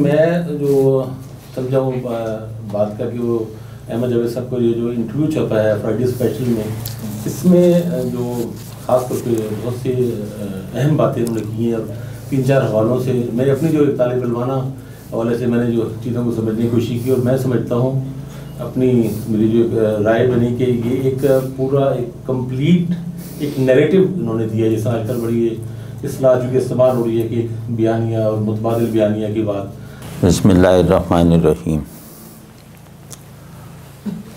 میں جو سمجھا وہ بات کر کے وہ احمد جاوید صاحب کو یہ جو انٹرویو چھپا ہے فرائیڈے اسپیشل میں، اس میں جو خاص طور پہ بہت سی اہم باتیں انہوں نے کی ہیں، اور 3-4 حوالوں سے میں اپنی جو طالب علمانہ حوالے سے میں نے جو چیزوں کو سمجھنے کی کوشش کی، اور میں سمجھتا ہوں اپنی میری جو رائے بنی کہ یہ ایک پورا ایک کمپلیٹ ایک نیریٹو انہوں نے دیا، جیسا آج کل بڑی اصطلاح چونکہ استعمال ہو رہی ہے کہ ایک بیانیہ اور متبادل بیانیہ کی بات۔ بسم اللہ الرحمن الرحیم۔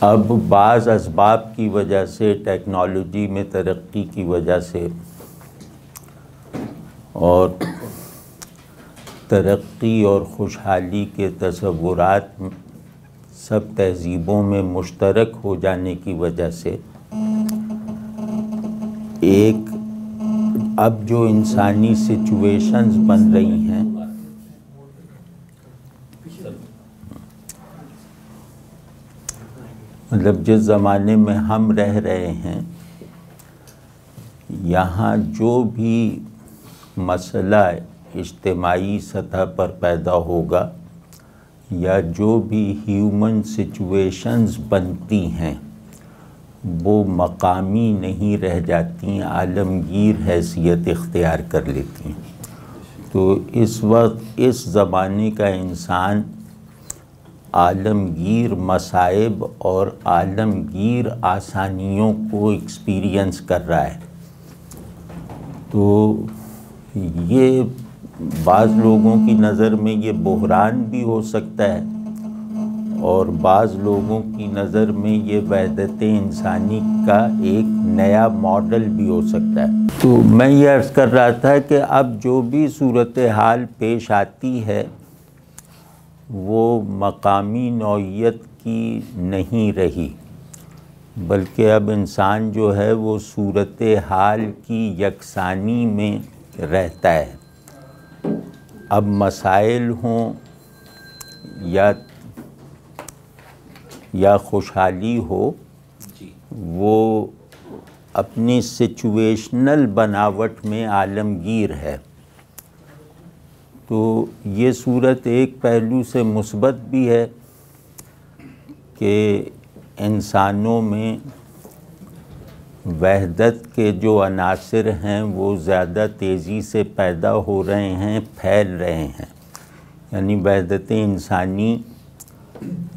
اب بعض اسباب کی وجہ سے، ٹیکنالوجی میں ترقی کی وجہ سے اور ترقی اور خوشحالی کے تصورات سب تہذیبوں میں مشترک ہو جانے کی وجہ سے ایک اب جو انسانی سچویشنز بن رہی ہیں، مطلب جس زمانے میں ہم رہ رہے ہیں، یہاں جو بھی مسئلہ اجتماعی سطح پر پیدا ہوگا یا جو بھی ہیومن سچویشنز بنتی ہیں وہ مقامی نہیں رہ جاتی، عالمگیر حیثیت اختیار کر لیتی ہیں۔ تو اس وقت اس زمانے کا انسان عالمگیر مصائب اور عالمگیر آسانیوں کو ایکسپیرینس کر رہا ہے۔ تو یہ بعض لوگوں کی نظر میں یہ بحران بھی ہو سکتا ہے، اور بعض لوگوں کی نظر میں یہ وحدت انسانی کا ایک نیا ماڈل بھی ہو سکتا ہے۔ تو میں یہ عرض کر رہا تھا کہ اب جو بھی صورتحال پیش آتی ہے وہ مقامی نوعیت کی نہیں رہی، بلکہ اب انسان جو ہے وہ صورتحال کی یکسانی میں رہتا ہے۔ اب مسائل ہوں یا خوشحالی ہو، وہ اپنی سچویشنل بناوٹ میں عالمگیر ہے۔ تو یہ صورت ایک پہلو سے مثبت بھی ہے کہ انسانوں میں وحدت کے جو عناصر ہیں وہ زیادہ تیزی سے پیدا ہو رہے ہیں، پھیل رہے ہیں۔ یعنی وحدت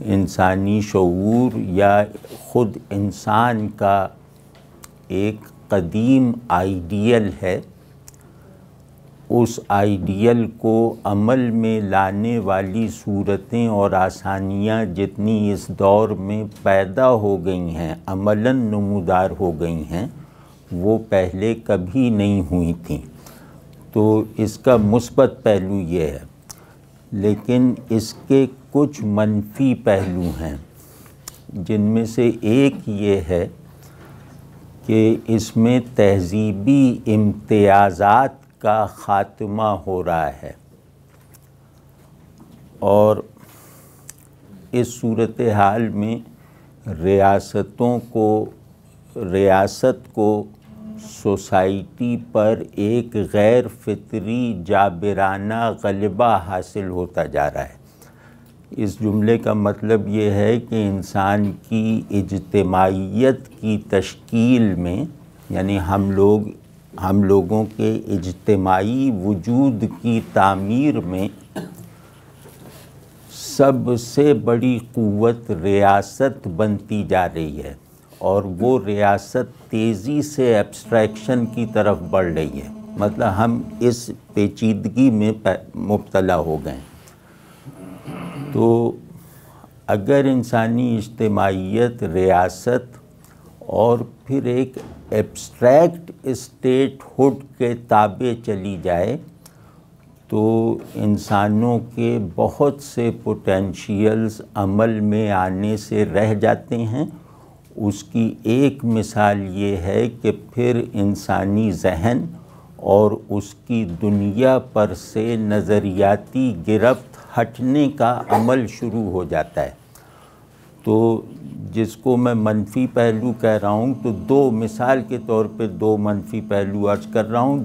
انسانی شعور یا خود انسان کا ایک قدیم آئیڈیل ہے، اس آئیڈیل کو عمل میں لانے والی صورتیں اور آسانیاں جتنی اس دور میں پیدا ہو گئی ہیں، عملاً نمودار ہو گئی ہیں، وہ پہلے کبھی نہیں ہوئی تھیں۔ تو اس کا مثبت پہلو یہ ہے، لیکن اس کے کچھ منفی پہلو ہیں، جن میں سے ایک یہ ہے کہ اس میں تہذیبی امتیازات کا خاتمہ ہو رہا ہے، اور اس صورتحال میں ریاست کو سوسائٹی پر ایک غیر فطری جابرانہ غلبہ حاصل ہوتا جا رہا ہے۔ اس جملے کا مطلب یہ ہے کہ انسان کی اجتماعیت کی تشکیل میں، یعنی ہم لوگوں کے اجتماعی وجود کی تعمیر میں سب سے بڑی قوت ریاست بنتی جا رہی ہے، اور وہ ریاست تیزی سے ایبسٹریکشن کی طرف بڑھ رہی ہے۔ مطلب ہم اس پیچیدگی میں مبتلا ہو گئے۔ تو اگر انسانی اجتماعیت، ریاست اور پھر ایک ایبسٹریکٹ اسٹیٹ ہوڈ کے تابع چلی جائے تو انسانوں کے بہت سے پوٹینشیلز عمل میں آنے سے رہ جاتے ہیں۔ اس کی ایک مثال یہ ہے کہ پھر انسانی ذہن اور اس کی دنیا پر سے نظریاتی گرفت ہٹنے کا عمل شروع ہو جاتا ہے۔ تو جس کو میں منفی پہلو کہہ رہا ہوں، تو مثال کے طور پہ دو منفی پہلو عرض کر رہا ہوں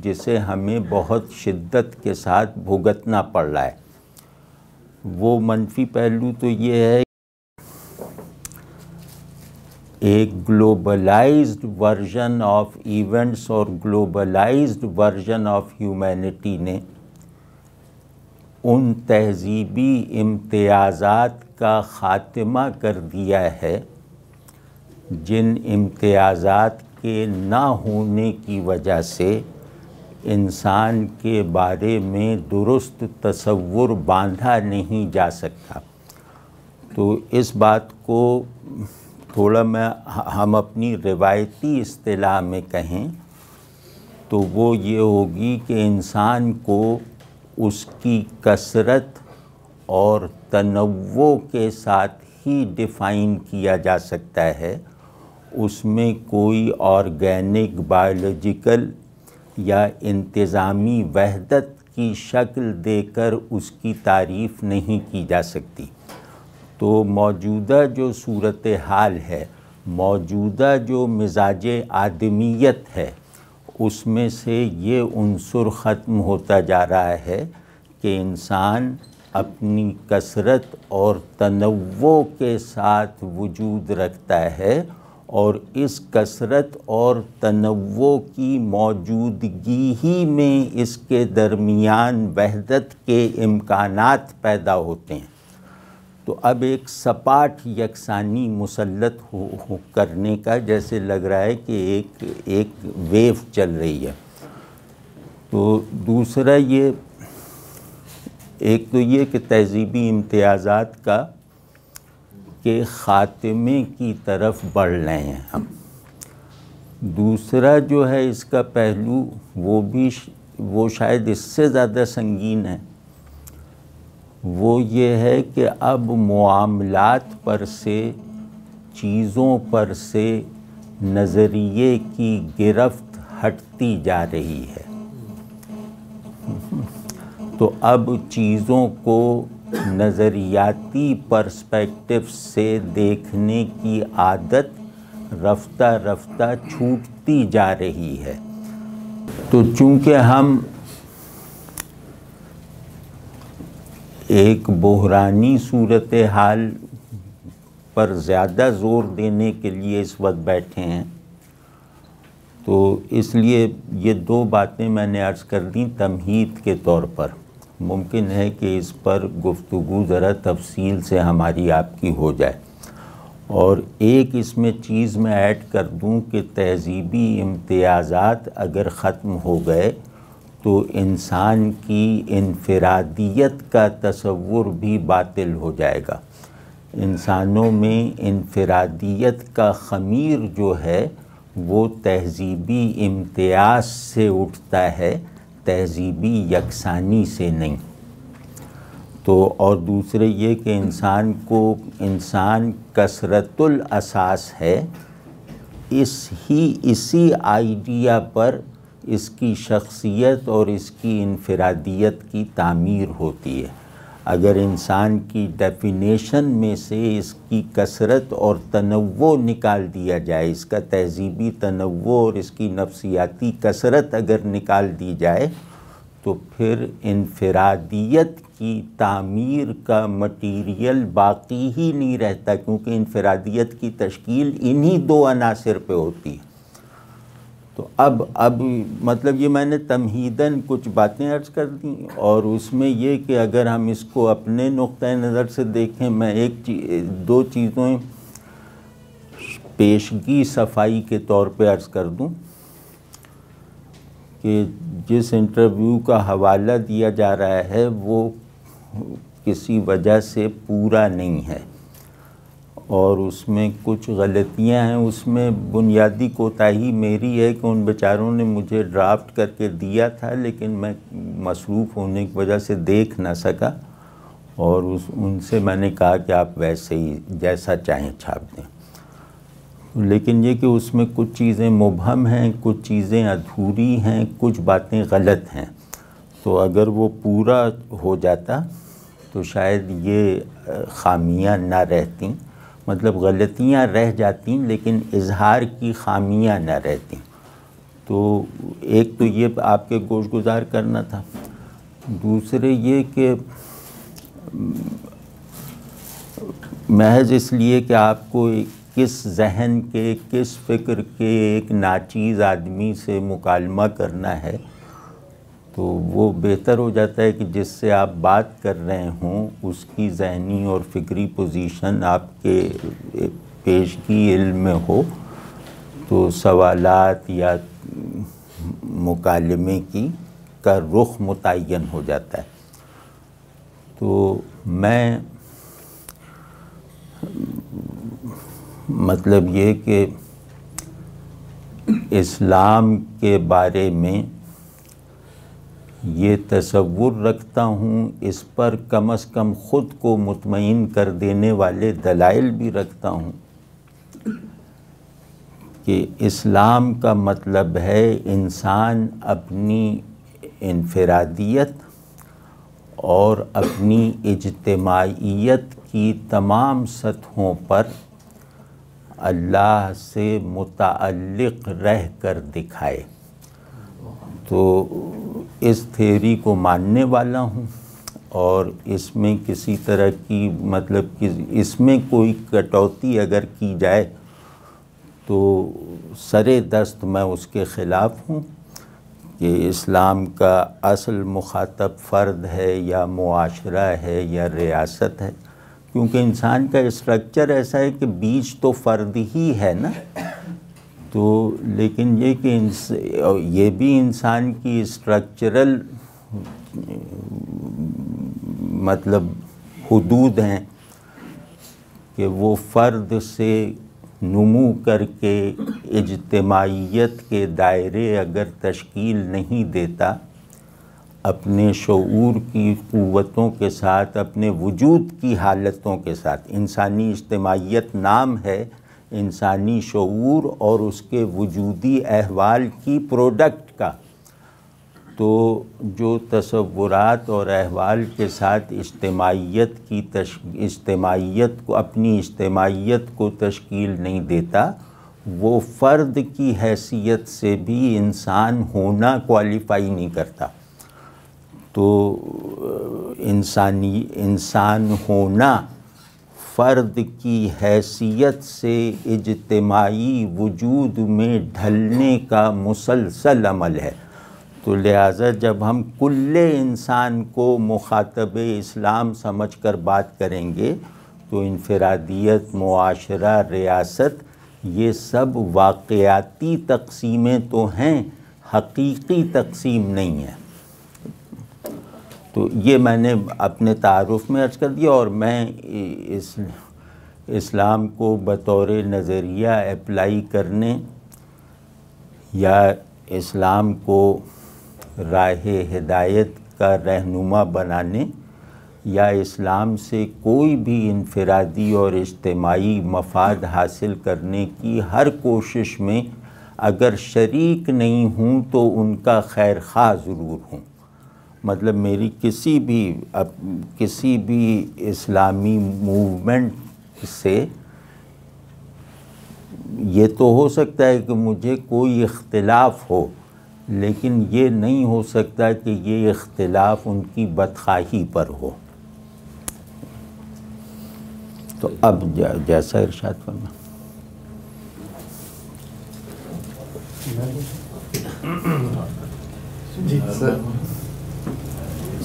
جسے ہمیں بہت شدت کے ساتھ بھگتنا پڑ رہا ہے۔ وہ منفی پہلو تو یہ ہے ایک گلوبلائزڈ ورژن آف ایونٹس اور گلوبلائزڈ ورژن آف ہیومینٹی نے ان تہذیبی امتیازات کا خاتمہ کر دیا ہے جن امتیازات کے نہ ہونے کی وجہ سے انسان کے بارے میں درست تصور باندھا نہیں جا سکتا۔ تو اس بات کو تھوڑا ہم اپنی روایتی اصطلاح میں کہیں تو وہ یہ ہوگی کہ انسان کو اس کی کثرت اور تنوع کے ساتھ ہی ڈیفائن کیا جا سکتا ہے، اس میں کوئی آرگینک، بایولوجیکل یا انتظامی وحدت کی شکل دے کر اس کی تعریف نہیں کی جا سکتی۔ تو موجودہ جو صورتحال ہے، موجودہ جو مزاج آدمیت ہے، اس میں سے یہ عنصر ختم ہوتا جا رہا ہے کہ انسان اپنی کثرت اور تنوع کے ساتھ وجود رکھتا ہے، اور اس کثرت اور تنوع کی موجودگی ہی میں اس کے درمیان وحدت کے امکانات پیدا ہوتے ہیں۔ تو اب ایک سپاٹ یکسانی مسلط کرنے کا جیسے لگ رہا ہے کہ ایک ویو چل رہی ہے۔ تو دوسرا یہ ایک تو یہ کہ تہذیبی امتیازات کا کے خاتمے کی طرف بڑھ رہے ہیں ہم۔ دوسرا جو ہے اس کا پہلو وہ شاید اس سے زیادہ سنگین ہے، وہ یہ ہے کہ اب معاملات پر سے، چیزوں پر سے نظریے کی گرفت ہٹتی جا رہی ہے۔ تو اب چیزوں کو نظریاتی پرسپیکٹو سے دیکھنے کی عادت رفتہ رفتہ چھوٹتی جا رہی ہے۔ تو چونکہ ہم ایک بحرانی صورتحال پر زیادہ زور دینے کے لیے اس وقت بیٹھے ہیں، تو اس لیے یہ دو باتیں میں نے عرض کر دیں تمہید کے طور پر۔ ممکن ہے کہ اس پر گفتگو ذرا تفصیل سے ہماری آپ کی ہو جائے۔ اور ایک اس میں چیز میں ایڈ کر دوں کہ تہذیبی امتیازات اگر ختم ہو گئے تو انسان کی انفرادیت کا تصور بھی باطل ہو جائے گا۔ انسانوں میں انفرادیت کا خمیر جو ہے وہ تہذیبی امتیاز سے اٹھتا ہے، تہذیبی یکسانی سے نہیں۔ تو اور دوسرے یہ کہ انسان کثرت الاساس ہے، اسی آئیڈیا پر اس کی شخصیت اور اس کی انفرادیت کی تعمیر ہوتی ہے۔ اگر انسان کی ڈیفینیشن میں سے اس کی کثرت اور تنوع نکال دیا جائے، اس کا تہذیبی تنوع اور اس کی نفسیاتی کثرت اگر نکال دی جائے، تو پھر انفرادیت کی تعمیر کا مٹیریل باقی ہی نہیں رہتا، کیونکہ انفرادیت کی تشکیل انہی دو عناصر پہ ہوتی ہے۔ تو اب مطلب یہ میں نے تمہیداً کچھ باتیں عرض کر دیں، اور اس میں یہ کہ اگر ہم اس کو اپنے نقطۂ نظر سے دیکھیں، میں دو چیزیں پیشگی صفائی کے طور پہ عرض کر دوں کہ جس انٹرویو کا حوالہ دیا جا رہا ہے وہ کسی وجہ سے پورا نہیں ہے، اور اس میں کچھ غلطیاں ہیں۔ اس میں بنیادی کوتاہی میری ہے کہ ان بیچاروں نے مجھے ڈرافٹ کر کے دیا تھا، لیکن میں مصروف ہونے کی وجہ سے دیکھ نہ سکا، اور ان سے میں نے کہا کہ آپ ویسے ہی جیسا چاہیں چھاپ دیں۔ لیکن یہ کہ اس میں کچھ چیزیں مبہم ہیں، کچھ چیزیں ادھوری ہیں، کچھ باتیں غلط ہیں۔ تو اگر وہ پورا ہو جاتا تو شاید یہ خامیاں نہ رہتیں، مطلب غلطیاں رہ جاتیں لیکن اظہار کی خامیاں نہ رہتیں۔ تو ایک تو یہ آپ کے گوش گزار کرنا تھا۔ دوسرے یہ کہ محض اس لیے کہ آپ کو کس ذہن کے، کس فکر کے ایک ناچیز آدمی سے مکالمہ کرنا ہے، تو وہ بہتر ہو جاتا ہے کہ جس سے آپ بات کر رہے ہوں اس کی ذہنی اور فکری پوزیشن آپ کے پیشگی علم میں ہو، تو سوالات یا مکالمے کا رخ متعین ہو جاتا ہے۔ تو میں مطلب یہ کہ اسلام کے بارے میں یہ تصور رکھتا ہوں، اس پر کم از کم خود کو مطمئن کر دینے والے دلائل بھی رکھتا ہوں کہ اسلام کا مطلب ہے انسان اپنی انفرادیت اور اپنی اجتماعیت کی تمام سطحوں پر اللہ سے متعلق رہ کر دکھائے۔ تو اس تھیوری کو ماننے والا ہوں، اور اس میں کسی طرح کی مطلب کہ اس میں کوئی کٹوتی اگر کی جائے تو سرے دست میں اس کے خلاف ہوں کہ اسلام کا اصل مخاطب فرد ہے یا معاشرہ ہے یا ریاست ہے، کیونکہ انسان کا اسٹرکچر ایسا ہے کہ بیچ تو فرد ہی ہے نا۔ تو لیکن یہ کہ یہ بھی انسان کی اسٹرکچرل مطلب حدود ہیں کہ وہ فرد سے نمو کر کے اجتماعیت کے دائرے اگر تشکیل نہیں دیتا، اپنے شعور کی قوتوں کے ساتھ، اپنے وجود کی حالتوں کے ساتھ، انسانی اجتماعیت نام ہے انسانی شعور اور اس کے وجودی احوال کی پروڈکٹ کا، تو جو تصورات اور احوال کے ساتھ اپنی اجتماعیت کو تشکیل نہیں دیتا، وہ فرد کی حیثیت سے بھی انسان ہونا کوالیفائی نہیں کرتا۔ تو انسان ہونا فرد کی حیثیت سے اجتماعی وجود میں ڈھلنے کا مسلسل عمل ہے۔ تو لہٰذا جب ہم کل انسان کو مخاطب اسلام سمجھ کر بات کریں گے تو انفرادیت، معاشرہ، ریاست، یہ سب واقعاتی تقسیمیں تو ہیں، حقیقی تقسیم نہیں ہیں۔ تو یہ میں نے اپنے تعارف میں عرض کر دیا، اور میں اسلام کو بطور نظریہ اپلائی کرنے یا اسلام کو راہ ہدایت کا رہنما بنانے یا اسلام سے کوئی بھی انفرادی اور اجتماعی مفاد حاصل کرنے کی ہر کوشش میں اگر شریک نہیں ہوں تو ان کا خیر خواہ ضرور ہوں۔ مطلب میری کسی بھی اسلامی موومنٹ سے یہ تو ہو سکتا ہے کہ مجھے کوئی اختلاف ہو، لیکن یہ نہیں ہو سکتا کہ یہ اختلاف ان کی بدخواہی پر ہو۔ تو اب جیسا ارشاد فرما۔ جی سر،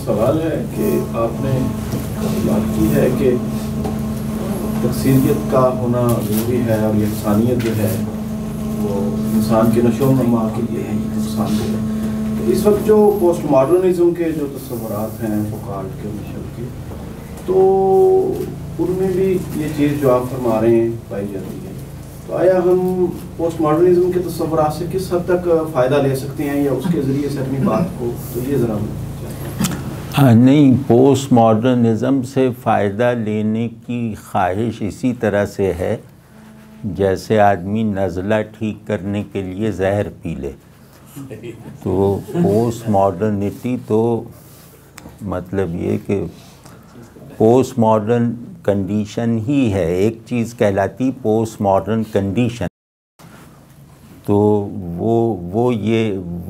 سوال ہے کہ آپ نے بات کی ہے کہ تکثیریت کا ہونا ضروری ہے اور یکسانیت جو ہے وہ انسان کے نشو و نما کے لیے نقصان دہ ہے۔ تو اس وقت جو پوسٹ ماڈرنزم کے جو تصورات ہیں فوکالٹ کے مشرق کے، تو ان میں بھی یہ چیز جو آپ فرما رہے ہیں پائی جاتی ہے، تو آیا ہم پوسٹ ماڈرنزم کے تصورات سے کس حد تک فائدہ لے سکتے ہیں یا اس کے ذریعے سے اپنی بات کو، تو یہ ذرا نہیں، پوسٹ ماڈرنزم سے فائدہ لینے کی خواہش اسی طرح سے ہے جیسے آدمی نزلہ ٹھیک کرنے کے لیے زہر پی لے۔ تو پوسٹ ماڈرنٹی تو مطلب یہ کہ پوسٹ ماڈرن کنڈیشن ہی ہے، ایک چیز کہلاتی پوسٹ ماڈرن کنڈیشن، تو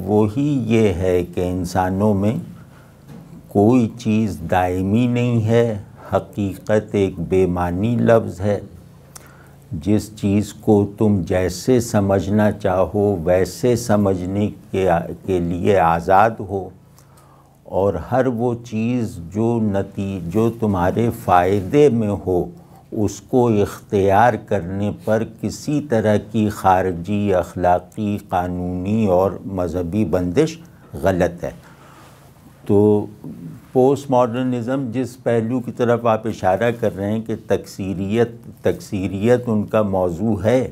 وہی یہ ہے کہ انسانوں میں کوئی چیز دائمی نہیں ہے، حقیقت ایک بے معنی لفظ ہے. جس چیز کو تم جیسے سمجھنا چاہو ویسے سمجھنے کے لیے آزاد ہو، اور ہر وہ چیز جو تمہارے فائدے میں ہو اس کو اختیار کرنے پر کسی طرح کی خارجی، اخلاقی، قانونی اور مذہبی بندش غلط ہے. تو پوسٹ ماڈرنزم جس پہلو کی طرف آپ اشارہ کر رہے ہیں کہ تکثیریت ان کا موضوع ہے،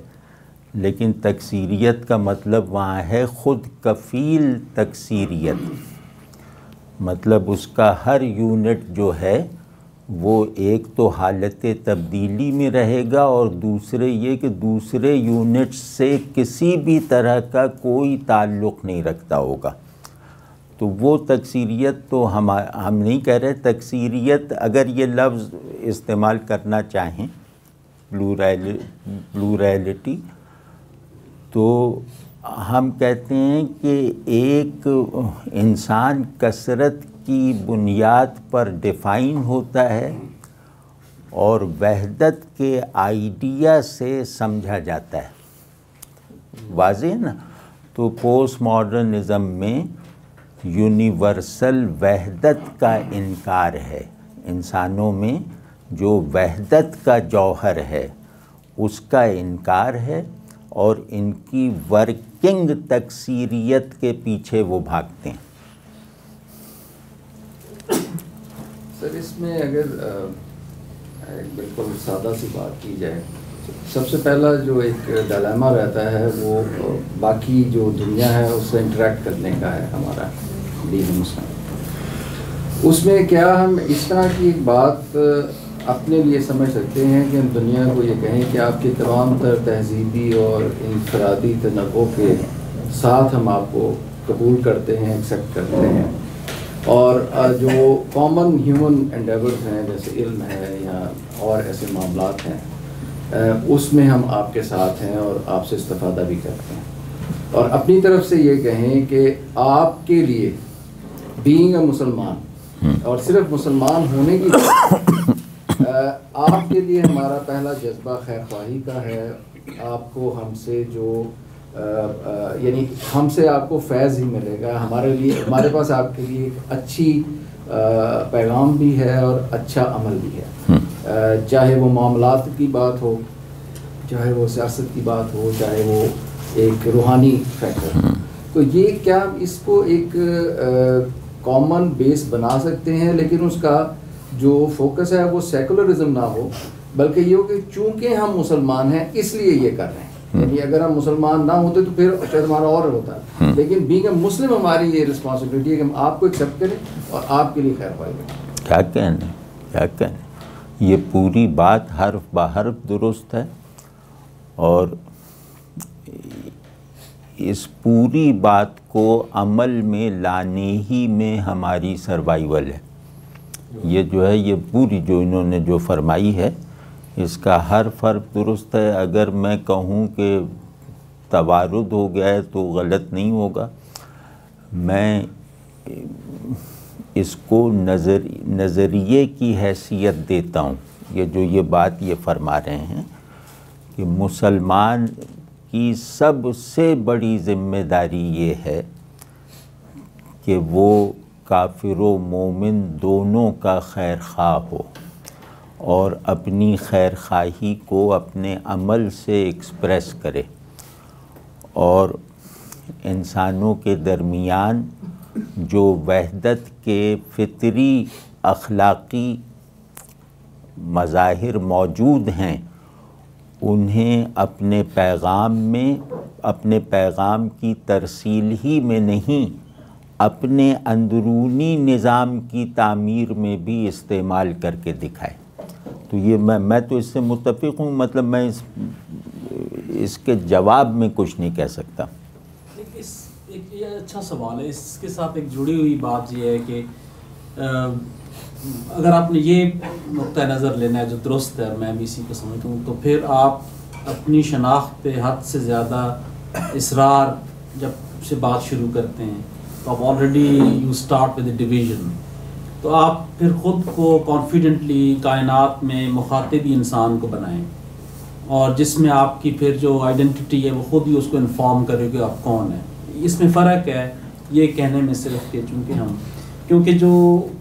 لیکن تکثیریت کا مطلب وہاں ہے خود کفیل تکثیریت. مطلب اس کا ہر یونٹ جو ہے وہ ایک تو حالت تبدیلی میں رہے گا، اور دوسرے یہ کہ دوسرے یونٹ سے کسی بھی طرح کا کوئی تعلق نہیں رکھتا ہوگا. تو وہ تکثیریت تو ہم نہیں کہہ رہے. تکثیریت اگر یہ لفظ استعمال کرنا چاہیں، پلورالٹی، تو ہم کہتے ہیں کہ ایک انسان کثرت کی بنیاد پر ڈیفائن ہوتا ہے اور وحدت کے آئیڈیا سے سمجھا جاتا ہے. واضح ہے نا؟ تو پوسٹ ماڈرنزم میں یونیورسل وحدت کا انکار ہے. انسانوں میں جو وحدت کا جوہر ہے اس کا انکار ہے، اور ان کی ورکنگ تکثیریت کے پیچھے وہ بھاگتے ہیں. سر اس میں اگر بالکل سادہ سی بات کی جائے، سب سے پہلا جو ایک ڈائلیما رہتا ہے وہ باقی جو دنیا ہے اس سے انٹریکٹ کرنے کا ہے ہمارا دین مسلم. اس میں کیا ہم اس طرح کی ایک بات اپنے لیے سمجھ سکتے ہیں کہ ہم دنیا کو یہ کہیں کہ آپ کے تمام تر تہذیبی اور انفرادی تنوع کے ساتھ ہم آپ کو قبول کرتے ہیں، ایکسیپٹ کرتے ہیں، اور جو کامن ہیومن انڈیورز ہیں جیسے علم ہے یا اور ایسے معاملات ہیں اس میں ہم آپ کے ساتھ ہیں اور آپ سے استفادہ بھی کرتے ہیں. اور اپنی طرف سے یہ کہیں کہ آپ کے لیے بینگ اے مسلمان اور صرف مسلمان ہونے کی آپ کے لیے ہمارا پہلا جذبہ خیر خواہی کا ہے. آپ کو ہم سے جو یعنی ہم سے آپ کو فیض ہی ملے گا. ہمارے پاس آپ کے لیے ایک اچھی پیغام بھی ہے اور اچھا عمل بھی ہے، چاہے وہ معاملات کی بات ہو، چاہے وہ سیاست کی بات ہو، چاہے وہ ایک روحانی فیکٹر. تو یہ کیا اس کو ایک کامن بیس بنا سکتے ہیں، لیکن اس کا جو فوکس ہے وہ سیکولرزم نہ ہو، بلکہ یہ ہو کہ چونکہ ہم مسلمان ہیں اس لیے یہ کر رہے ہیں. یعنی اگر ہم مسلمان نہ ہوتے تو پھر شاید ہمارا اور ہوتا ہے، لیکن بینگ اے مسلم ہماری یہ رسپانسبلٹی ہے کہ ہم آپ کو ایکسیپٹ کریں اور آپ کے لیے خیر خواہی کریں. کیا کہنے یہ پوری بات حرف بحرف درست ہے، اور اس پوری بات کو عمل میں لانے ہی میں ہماری سروائیول ہے. یہ جو ہے یہ پوری جو انہوں نے جو فرمائی ہے اس کا حرف درست ہے. اگر میں کہوں کہ توارد ہو گیا ہے تو غلط نہیں ہوگا. میں اس کو نظریے کی حیثیت دیتا ہوں. یہ بات یہ فرما رہے ہیں کہ مسلمان کی سب سے بڑی ذمہ داری یہ ہے کہ وہ کافر و مومن دونوں کا خیر خواہ ہو، اور اپنی خیر خواہی کو اپنے عمل سے ایکسپریس کرے، اور انسانوں کے درمیان جو وحدت کے فطری اخلاقی مظاہر موجود ہیں انہیں اپنے پیغام کی ترسیل ہی میں نہیں، اپنے اندرونی نظام کی تعمیر میں بھی استعمال کر کے دکھائے. تو یہ میں تو اس سے متفق ہوں. مطلب میں اس کے جواب میں کچھ نہیں کہہ سکتا. ایک یہ اچھا سوال ہے. اس کے ساتھ ایک جڑی ہوئی بات یہ ہے کہ اگر آپ نے یہ نقطۂ نظر لینا ہے جو درست ہے، اور میں بھی اسی کو سمجھتا ہوں، تو پھر آپ اپنی شناخت پہ حد سے زیادہ اصرار جب سے بات شروع کرتے ہیں تو آپ already you start with a division. تو آپ پھر خود کو کانفیڈنٹلی کائنات میں مخاطبی انسان کو بنائیں، اور جس میں آپ کی پھر جو آئیڈینٹی ہے وہ خود ہی اس کو انفارم کرے کہ آپ کون ہیں۔ اس میں فرق ہے یہ کہنے میں صرف کہ کیونکہ جو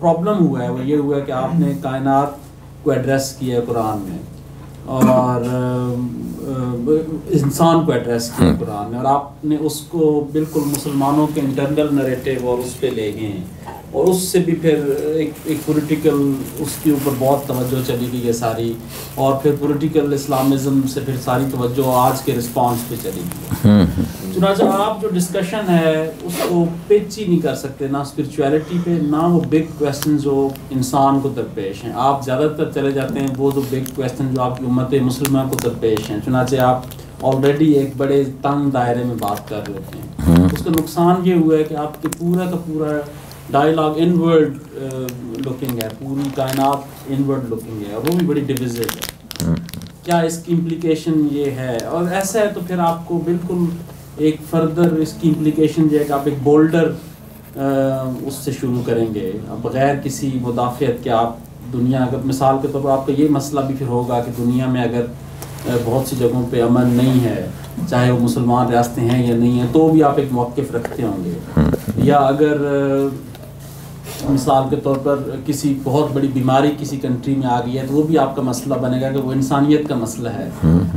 پرابلم ہوا ہے وہ یہ ہوا ہے کہ آپ نے کائنات کو ایڈریس کیا ہے قرآن میں، اور انسان کو ایڈریس کیا ہے قرآن میں، اور آپ نے اس کو بالکل مسلمانوں کے انٹرنل نریٹو اور اس پہ لے گئے ہیں، اور اس سے بھی پھر ایک پولیٹیکل اس کے اوپر بہت توجہ چلی گئی ہے ساری، اور پھر پولیٹیکل اسلامزم سے پھر ساری توجہ آج کے رسپانس پہ چلی گئی ہے۔ چنانچہ آپ جو ڈسکشن ہے اس کو پچ ہی نہیں کر سکتے، نہ اسپرچویلٹی پہ، نہ وہ بگ کویسچن جو انسان کو درپیش ہیں۔ آپ زیادہ تر چلے جاتے ہیں وہ جو بگ کویسچن جو آپ کی امت مسلمہ کو درپیش ہیں، چنانچہ آپ آلریڈی ایک بڑے تنگ دائرے میں بات کر رہے ہوتے ہیں۔ اس کا نقصان یہ ہوا ہے کہ آپ کے پورا کا پورا ڈائلاگ انورڈ لوکنگ ہے، پوری کائنات انورڈ لوکنگ ہے، اور وہ بھی بڑی ڈویزو ہے۔ کیا اس کی امپلیکیشن یہ ہے؟ اور ایسا ہے تو پھر آپ کو بالکل ایک فردر اس کی امپلیکیشن یہ ہے کہ آپ ایک بولڈر اس سے شروع کریں گے بغیر کسی مدافعت کے۔ آپ دنیا اگر مثال کے طور پر آپ کا یہ مسئلہ بھی پھر ہوگا کہ دنیا میں اگر بہت سی جگہوں پہ امن نہیں ہے، چاہے وہ مسلمان ریاستیں ہیں یا نہیں ہیں، تو بھی آپ ایک موقف رکھتے ہوں گے۔ یا اگر مثال کے طور پر کسی بہت بڑی بیماری کسی کنٹری میں آ گئی ہے تو وہ بھی آپ کا مسئلہ بنے گا کہ وہ انسانیت کا مسئلہ ہے،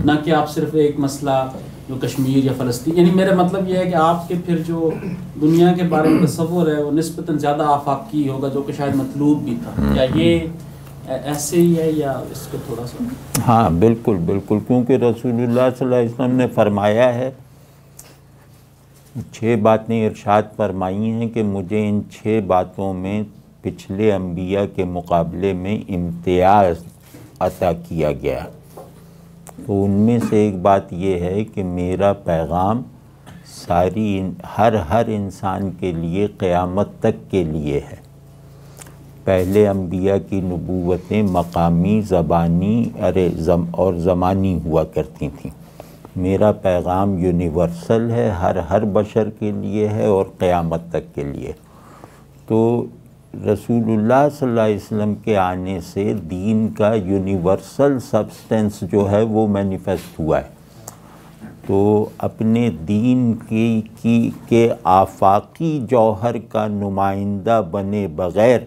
نہ کہ آپ صرف ایک مسئلہ جو کشمیر یا فلسطین۔ یعنی میرا مطلب یہ ہے کہ آپ کے پھر جو دنیا کے بارے میں تصور ہے وہ نسبتاً زیادہ آفاقی ہوگا، جو کہ شاید مطلوب بھی تھا۔ کیا یہ ایسے ہی ہے یا اس کو تھوڑا سا؟ ہاں بالکل بالکل، کیونکہ رسول اللہ صلی اللہ علیہ وسلم نے فرمایا ہے، 6 باتیں ارشاد فرمائی ہیں کہ مجھے ان 6 باتوں میں پچھلے انبیاء کے مقابلے میں امتیاز عطا کیا گیا۔ تو ان میں سے ایک بات یہ ہے کہ میرا پیغام ہر انسان کے لیے قیامت تک کے لیے ہے۔ پہلے انبیاء کی نبوتیں مقامی، زبانی اور زمانی ہوا کرتی تھیں۔ میرا پیغام یونیورسل ہے، ہر بشر کے لیے ہے اور قیامت تک کے لیے۔ تو رسول اللہ صلی اللہ علیہ وسلم کے آنے سے دین کا یونیورسل سبسٹنس جو ہے وہ مینیفیسٹ ہوا ہے۔ تو اپنے دین کے آفاقی جوہر کا نمائندہ بنے بغیر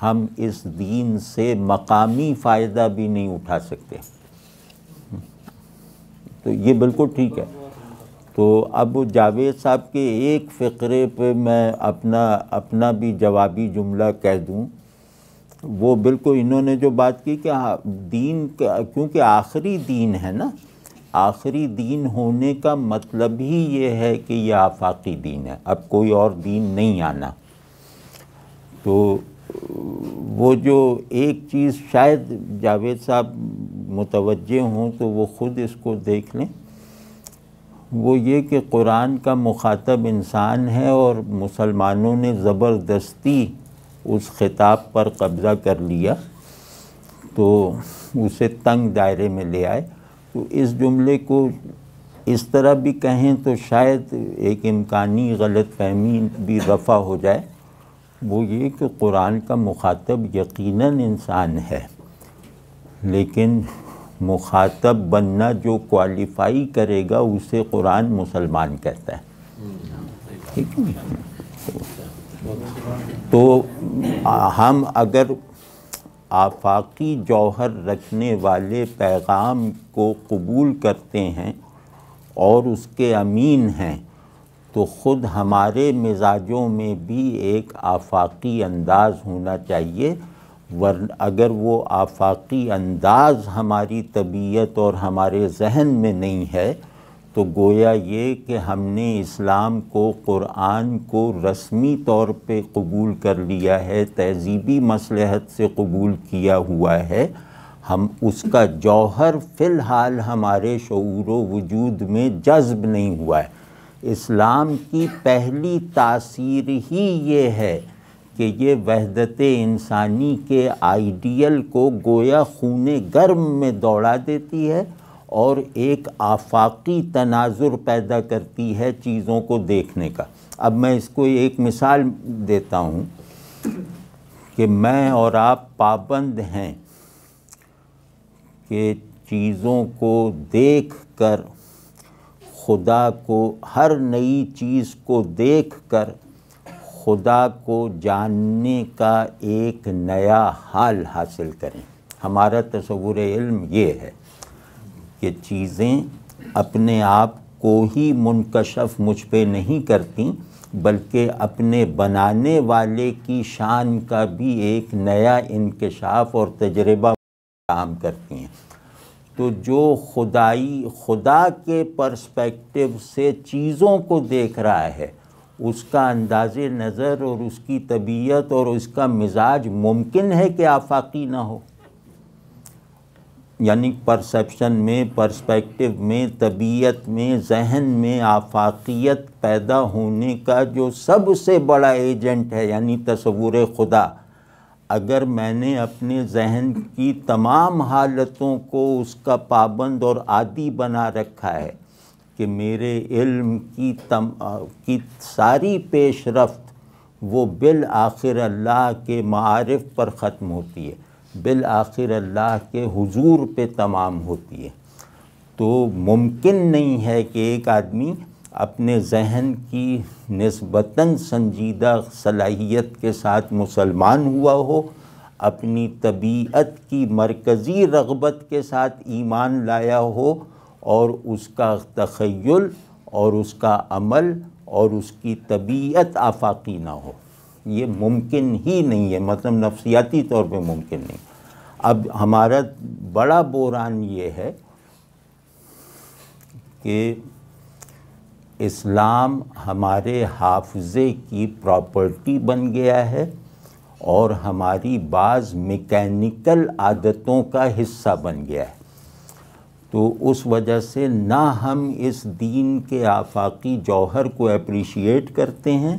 ہم اس دین سے مقامی فائدہ بھی نہیں اٹھا سکتے۔ تو یہ بالکل ٹھیک ہے۔ تو اب جاوید صاحب کے ایک فقرے پہ میں اپنا بھی جوابی جملہ کہہ دوں۔ وہ بالکل انہوں نے جو بات کی کہ دین کیونکہ آخری دین ہے نا، آخری دین ہونے کا مطلب ہی یہ ہے کہ یہ آفاقی دین ہے، اب کوئی اور دین نہیں آنا۔ تو وہ جو ایک چیز شاید جاوید صاحب متوجہ ہوں تو وہ خود اس کو دیکھ لیں، وہ یہ کہ قرآن کا مخاطب انسان ہے اور مسلمانوں نے زبردستی اس خطاب پر قبضہ کر لیا تو اسے تنگ دائرے میں لے آئے۔ تو اس جملے کو اس طرح بھی کہیں تو شاید ایک امکانی غلط فہمی بھی رفع ہو جائے، وہ یہ کہ قرآن کا مخاطب یقیناً انسان ہے، لیکن مخاطب بننا جو کوالیفائی کرے گا اسے قرآن مسلمان کہتا ہے۔ ٹھیک ہے؟ تو ہم اگر آفاقی جوہر رکھنے والے پیغام کو قبول کرتے ہیں اور اس کے امین ہیں تو خود ہمارے مزاجوں میں بھی ایک آفاقی انداز ہونا چاہیے، ورنہ اگر وہ آفاقی انداز ہماری طبیعت اور ہمارے ذہن میں نہیں ہے تو گویا یہ کہ ہم نے اسلام کو، قرآن کو رسمی طور پہ قبول کر لیا ہے، تہذیبی مصلحت سے قبول کیا ہوا ہے، ہم اس کا جوہر فی الحال ہمارے شعور و وجود میں جذب نہیں ہوا ہے۔ اسلام کی پہلی تاثیر ہی یہ ہے کہ یہ وحدت انسانی کے آئیڈیل کو گویا خون گرم میں دوڑا دیتی ہے اور ایک آفاقی تناظر پیدا کرتی ہے چیزوں کو دیکھنے کا۔ اب میں اس کو ایک مثال دیتا ہوں کہ میں اور آپ پابند ہیں کہ چیزوں کو دیکھ کر خدا کو، ہر نئی چیز کو دیکھ کر خدا کو جاننے کا ایک نیا حال حاصل کریں۔ ہمارا تصور علم یہ ہے کہ چیزیں اپنے آپ کو ہی منکشف مجھ پہ نہیں کرتی، بلکہ اپنے بنانے والے کی شان کا بھی ایک نیا انکشاف اور تجربہ کام کرتی ہیں۔ تو جو خدا کے پرسپیکٹو سے چیزوں کو دیکھ رہا ہے، اس کا انداز نظر اور اس کی طبیعت اور اس کا مزاج ممکن ہے کہ آفاقی نہ ہو۔ یعنی پرسیپشن میں، پرسپیکٹو میں، طبیعت میں، ذہن میں آفاقیت پیدا ہونے کا جو سب سے بڑا ایجنٹ ہے، یعنی تصور خدا، اگر میں نے اپنے ذہن کی تمام حالتوں کو اس کا پابند اور عادی بنا رکھا ہے کہ میرے علم کی ساری پیش رفت وہ بالآخر اللہ کے معارف پر ختم ہوتی ہے، بالآخر اللہ کے حضور پہ تمام ہوتی ہے، تو ممکن نہیں ہے کہ ایک آدمی اپنے ذہن کی نسبتاً سنجیدہ صلاحیت کے ساتھ مسلمان ہوا ہو، اپنی طبیعت کی مرکزی رغبت کے ساتھ ایمان لایا ہو، اور اس کا تخیل اور اس کا عمل اور اس کی طبیعت آفاقی نہ ہو۔ یہ ممکن ہی نہیں ہے، مطلب نفسیاتی طور پہ ممکن نہیں۔ اب ہمارا بڑا بحران یہ ہے کہ اسلام ہمارے حافظے کی پراپرٹی بن گیا ہے اور ہماری بعض میکینیکل عادتوں کا حصہ بن گیا ہے، تو اس وجہ سے نہ ہم اس دین کے آفاقی جوہر کو اپریشیٹ کرتے ہیں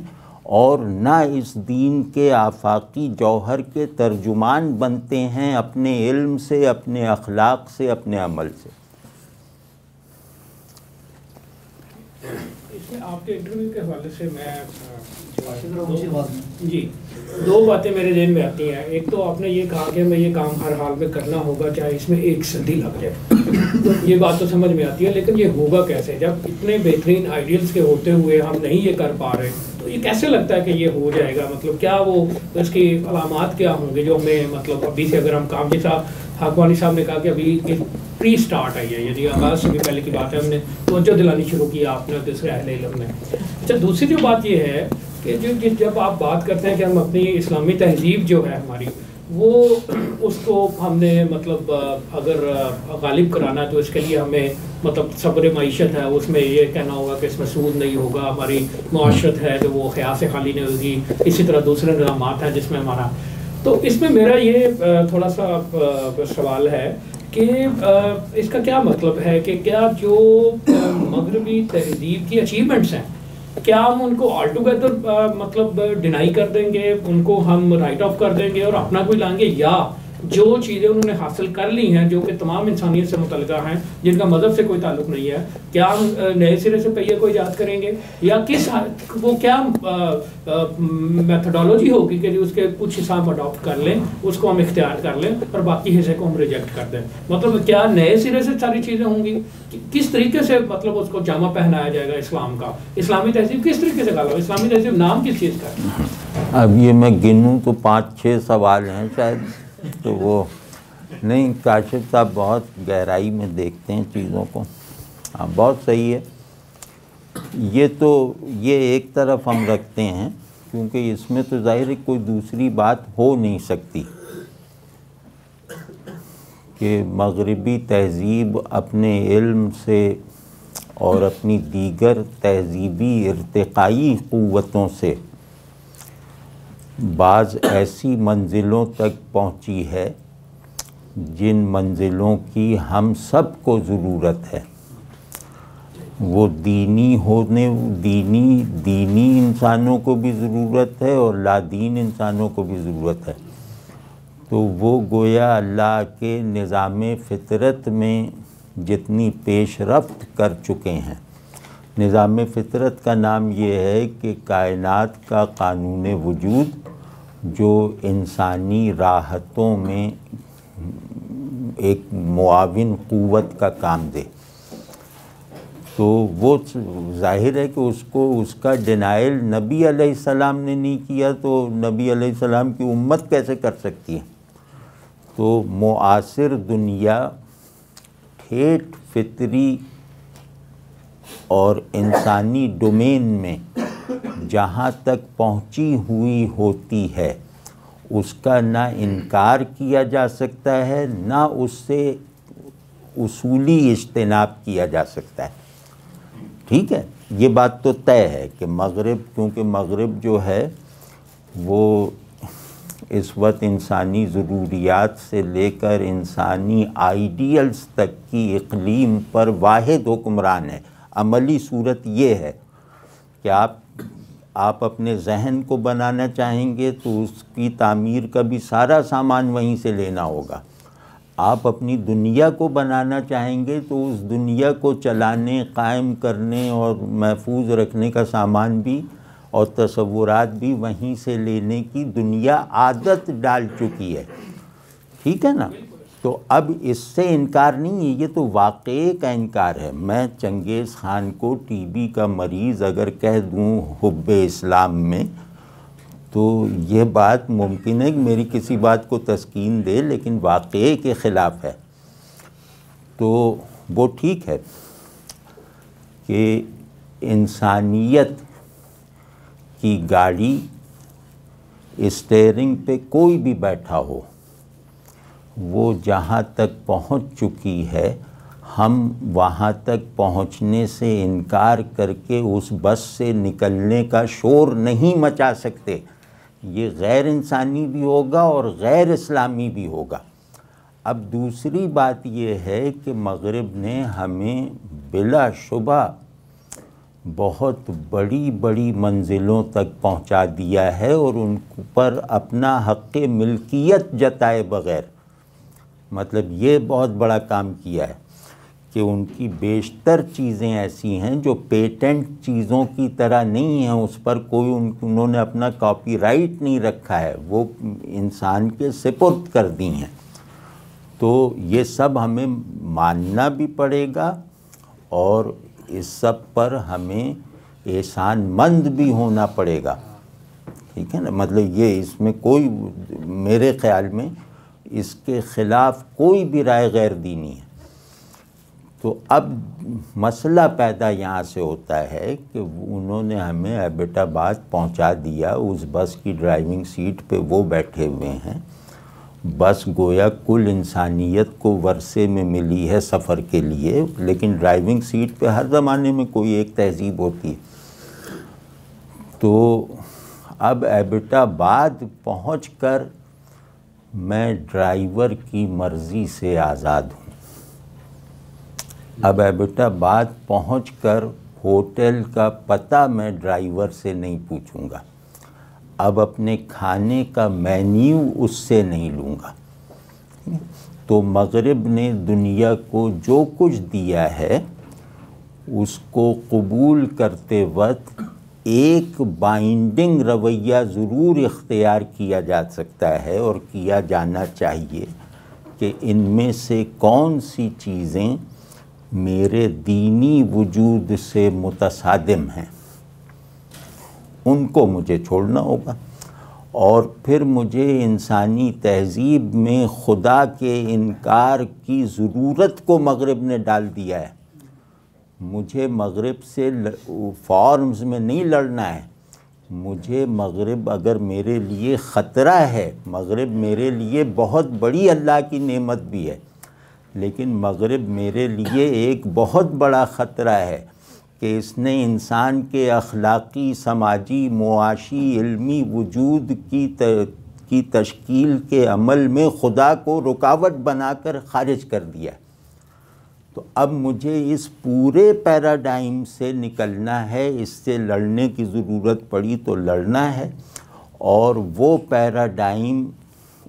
اور نہ اس دین کے آفاقی جوہر کے ترجمان بنتے ہیں اپنے علم سے، اپنے اخلاق سے، اپنے عمل سے۔ اس میں آپ کے انٹرویو کے حوالے سے میں جی دو باتیں میرے ذہن میں آتی ہیں۔ ایک تو آپ نے یہ کہا کہ ہمیں یہ کام ہر حال میں کرنا ہوگا چاہے اس میں ایک صدی لگ جائے، یہ بات تو سمجھ میں آتی ہے، لیکن یہ ہوگا کیسے جب اتنے بہترین آئیڈیلز کے ہوتے ہوئے ہم نہیں یہ کر پا رہے؟ تو یہ کیسے لگتا ہے کہ یہ ہو جائے گا؟ مطلب کیا وہ اس کی علامات کیا ہوں گے جو ہمیں مطلب ابھی سے اگر ہم کام، جیسا حاکمانی صاحب نے کہا کہ ابھی ایک پری سٹارٹ آئی ہے، یعنی آغاز سے بھی پہلے کی بات ہے، ہم نے توجہ دلانی شروع کی آپ نے دوسرے اہل علم نے۔ اچھا، دوسری جو بات یہ ہے کہ جب آپ بات کرتے ہیں کہ ہم اپنی اسلامی تہذیب جو ہے ہماری، وہ اس کو ہم نے مطلب اگر غالب کرانا تو اس کے لیے ہمیں مطلب صبر معیشت ہے، اس میں یہ کہنا ہوگا کہ اس میں سود نہیں ہوگا، ہماری معاشرت ہے جو وہ خیال سے خالی نہیں ہوگی، اسی طرح دوسرے نظامات ہیں جس میں ہمارا۔ تو اس میں میرا یہ تھوڑا سا سوال ہے کہ اس کا کیا مطلب ہے کہ کیا جو مغربی تہذیب کی اچیومنٹس ہیں، کیا ہم ان کو آل ٹوگیدر مطلب ڈینائی کر دیں گے، ان کو ہم رائٹ آف کر دیں گے اور اپنا کوئی لائیں گے، یا جو چیزیں انہوں نے حاصل کر لی ہیں جو کہ تمام انسانیت سے متعلقہ ہیں، جن کا مذہب سے کوئی تعلق نہیں ہے، کیا ہم نئے سرے سے پہیے کو ایجاد کریں گے، یا کس وہ کیا میتھڈالوجی ہوگی کہ اس کے کچھ حصہ ہم اڈاپٹ کر لیں، اس کو ہم اختیار کر لیں اور باقی حصے کو ہم ریجیکٹ کر دیں؟ مطلب کیا نئے سرے سے ساری چیزیں ہوں گی؟ کس طریقے سے مطلب اس کو جامہ پہنایا جائے گا اسلام کا؟ اسلامی تہذیب کس طریقے سے گالا؟ اسلامی تہذیب نام کس چیز کا ہے؟ اب یہ میں گنوں تو 5-6 سوال ہیں شاید، تو وہ نہیں، کاشف صاحب بہت گہرائی میں دیکھتے ہیں چیزوں کو۔ ہاں، بہت صحیح ہے۔ یہ ایک طرف ہم رکھتے ہیں کیونکہ اس میں تو ظاہر ہے کوئی دوسری بات ہو نہیں سکتی کہ مغربی تہذیب اپنے علم سے اور اپنی دیگر تہذیبی ارتقائی قوتوں سے بعض ایسی منزلوں تک پہنچی ہے جن منزلوں کی ہم سب کو ضرورت ہے۔ وہ دینی انسانوں کو بھی ضرورت ہے اور لادین انسانوں کو بھی ضرورت ہے۔ تو وہ گویا اللہ کے نظام فطرت میں جتنی پیش رفت کر چکے ہیں۔ نظام فطرت کا نام یہ ہے کہ کائنات کا قانون وجود جو انسانی راحتوں میں ایک معاون قوت کا کام دے، تو وہ ظاہر ہے کہ اس کا ڈینائل نبی علیہ السلام نے نہیں کیا تو نبی علیہ السلام کی امت کیسے کر سکتی ہے؟ تو معاصر دنیا ٹھیٹ فطری اور انسانی ڈومین میں جہاں تک پہنچی ہوئی ہوتی ہے اس کا نہ انکار کیا جا سکتا ہے، نہ اس سے اصولی اجتناب کیا جا سکتا ہے۔ ٹھیک ہے، یہ بات تو طے ہے کہ مغرب، کیونکہ مغرب جو ہے وہ اس وقت انسانی ضروریات سے لے کر انسانی آئیڈیلز تک کی اقلیم پر واحد حکمران ہے۔ عملی صورت یہ ہے کہ آپ اپنے ذہن کو بنانا چاہیں گے تو اس کی تعمیر کا بھی سارا سامان وہیں سے لینا ہوگا۔ آپ اپنی دنیا کو بنانا چاہیں گے تو اس دنیا کو چلانے، قائم کرنے اور محفوظ رکھنے کا سامان بھی اور تصورات بھی وہیں سے لینے کی دنیا عادت ڈال چکی ہے۔ ٹھیک ہے نا؟ تو اب اس سے انکار نہیں ہے، یہ تو واقعے کا انکار ہے۔ میں چنگیز خان کو ٹی بی کا مریض اگر کہہ دوں حب اسلام میں تو یہ بات ممکن ہے کہ میری کسی بات کو تسکین دے، لیکن واقعے کے خلاف ہے۔ تو وہ ٹھیک ہے کہ انسانیت کی گاڑی اسٹیئرنگ پہ کوئی بھی بیٹھا ہو، وہ جہاں تک پہنچ چکی ہے ہم وہاں تک پہنچنے سے انکار کر کے اس بس سے نکلنے کا شور نہیں مچا سکتے۔ یہ غیر انسانی بھی ہوگا اور غیر اسلامی بھی ہوگا۔ اب دوسری بات یہ ہے کہ مغرب نے ہمیں بلا شبہ بہت بڑی بڑی منزلوں تک پہنچا دیا ہے اور ان پر اپنا حق ملکیت جتائے بغیر، مطلب یہ بہت بڑا کام کیا ہے کہ ان کی بیشتر چیزیں ایسی ہیں جو پیٹنٹ چیزوں کی طرح نہیں ہیں، اس پر کوئی انہوں نے اپنا کاپی رائٹ نہیں رکھا ہے، وہ انسان کے سپرد کر دی ہیں۔ تو یہ سب ہمیں ماننا بھی پڑے گا اور اس سب پر ہمیں احسان مند بھی ہونا پڑے گا۔ ٹھیک ہے نا؟ مطلب یہ اس میں کوئی، میرے خیال میں اس کے خلاف کوئی بھی رائے غیر دینی ہے۔ تو اب مسئلہ پیدا یہاں سے ہوتا ہے کہ انہوں نے ہمیں ایبٹ آباد پہنچا دیا، اس بس کی ڈرائیونگ سیٹ پہ وہ بیٹھے ہوئے ہیں، بس گویا کل انسانیت کو ورثے میں ملی ہے سفر کے لیے، لیکن ڈرائیونگ سیٹ پہ ہر زمانے میں کوئی ایک تہذیب ہوتی ہے۔ تو اب ایبٹ آباد پہنچ کر میں ڈرائیور کی مرضی سے آزاد ہوں۔ اب ایبٹ آباد پہنچ کر ہوٹل کا پتہ میں ڈرائیور سے نہیں پوچھوں گا، اب اپنے کھانے کا مینیو اس سے نہیں لوں گا۔ تو مغرب نے دنیا کو جو کچھ دیا ہے اس کو قبول کرتے وقت ایک بائنڈنگ رویہ ضرور اختیار کیا جا سکتا ہے اور کیا جانا چاہیے کہ ان میں سے کون سی چیزیں میرے دینی وجود سے متصادم ہیں، ان کو مجھے چھوڑنا ہوگا۔ اور پھر مجھے انسانی تہذیب میں خدا کے انکار کی ضرورت کو مغرب نے ڈال دیا ہے۔ مجھے مغرب سے فارمز میں نہیں لڑنا ہے، مجھے مغرب اگر میرے لیے خطرہ ہے، مغرب میرے لیے بہت بڑی اللہ کی نعمت بھی ہے، لیکن مغرب میرے لیے ایک بہت بڑا خطرہ ہے کہ اس نے انسان کے اخلاقی، سماجی، معاشی، علمی وجود کی تشکیل کے عمل میں خدا کو رکاوٹ بنا کر خارج کر دیا۔ تو اب مجھے اس پورے پیراڈائم سے نکلنا ہے، اس سے لڑنے کی ضرورت پڑی تو لڑنا ہے، اور وہ پیراڈائم،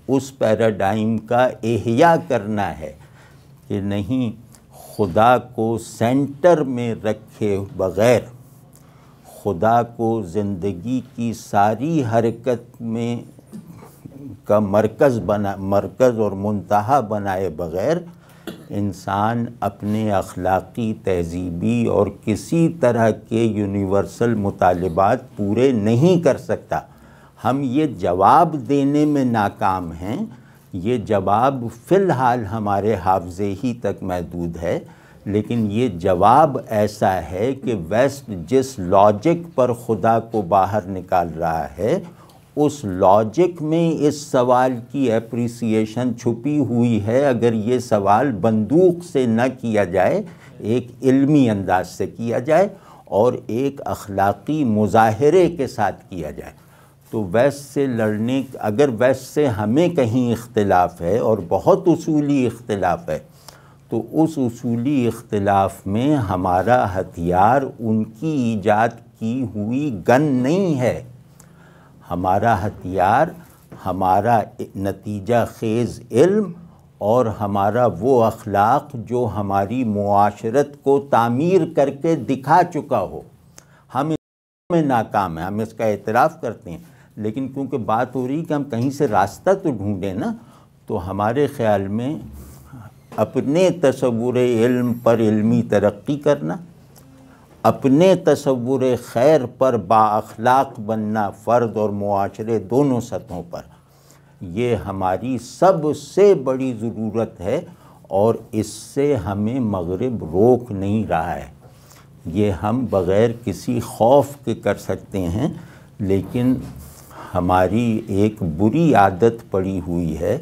اس پیراڈائم کا احیاء کرنا ہے کہ نہیں، خدا کو سینٹر میں رکھے بغیر، خدا کو زندگی کی ساری حرکت میں کا مرکز اور منتہا بنائے بغیر انسان اپنے اخلاقی، تہذیبی اور کسی طرح کے یونیورسل مطالبات پورے نہیں کر سکتا۔ ہم یہ جواب دینے میں ناکام ہیں، یہ جواب فی الحال ہمارے حافظے ہی تک محدود ہے، لیکن یہ جواب ایسا ہے کہ ویسٹ جس لاجک پر خدا کو باہر نکال رہا ہے، اس لاجک میں اس سوال کی اپریسیشن چھپی ہوئی ہے۔ اگر یہ سوال بندوق سے نہ کیا جائے، ایک علمی انداز سے کیا جائے اور ایک اخلاقی مظاہرے کے ساتھ کیا جائے، تو ویسٹ سے لڑنے، اگر ویسٹ سے ہمیں کہیں اختلاف ہے اور بہت اصولی اختلاف ہے، تو اس اصولی اختلاف میں ہمارا ہتھیار ان کی ایجاد کی ہوئی گن نہیں ہے۔ ہمارا ہتھیار ہمارا نتیجہ خیز علم اور ہمارا وہ اخلاق جو ہماری معاشرت کو تعمیر کر کے دکھا چکا ہو۔ ہم اس میں ناکام ہیں، ہم اس کا اعتراف کرتے ہیں، لیکن کیونکہ بات ہو رہی کہ ہم کہیں سے راستہ تو ڈھونڈیں نا، تو ہمارے خیال میں اپنے تصور علم پر علمی ترقی کرنا، اپنے تصور خیر پر با اخلاق بننا، فرد اور معاشرے دونوں سطحوں پر، یہ ہماری سب سے بڑی ضرورت ہے، اور اس سے ہمیں مغرب روک نہیں رہا ہے۔ یہ ہم بغیر کسی خوف کے کر سکتے ہیں، لیکن ہماری ایک بری عادت پڑی ہوئی ہے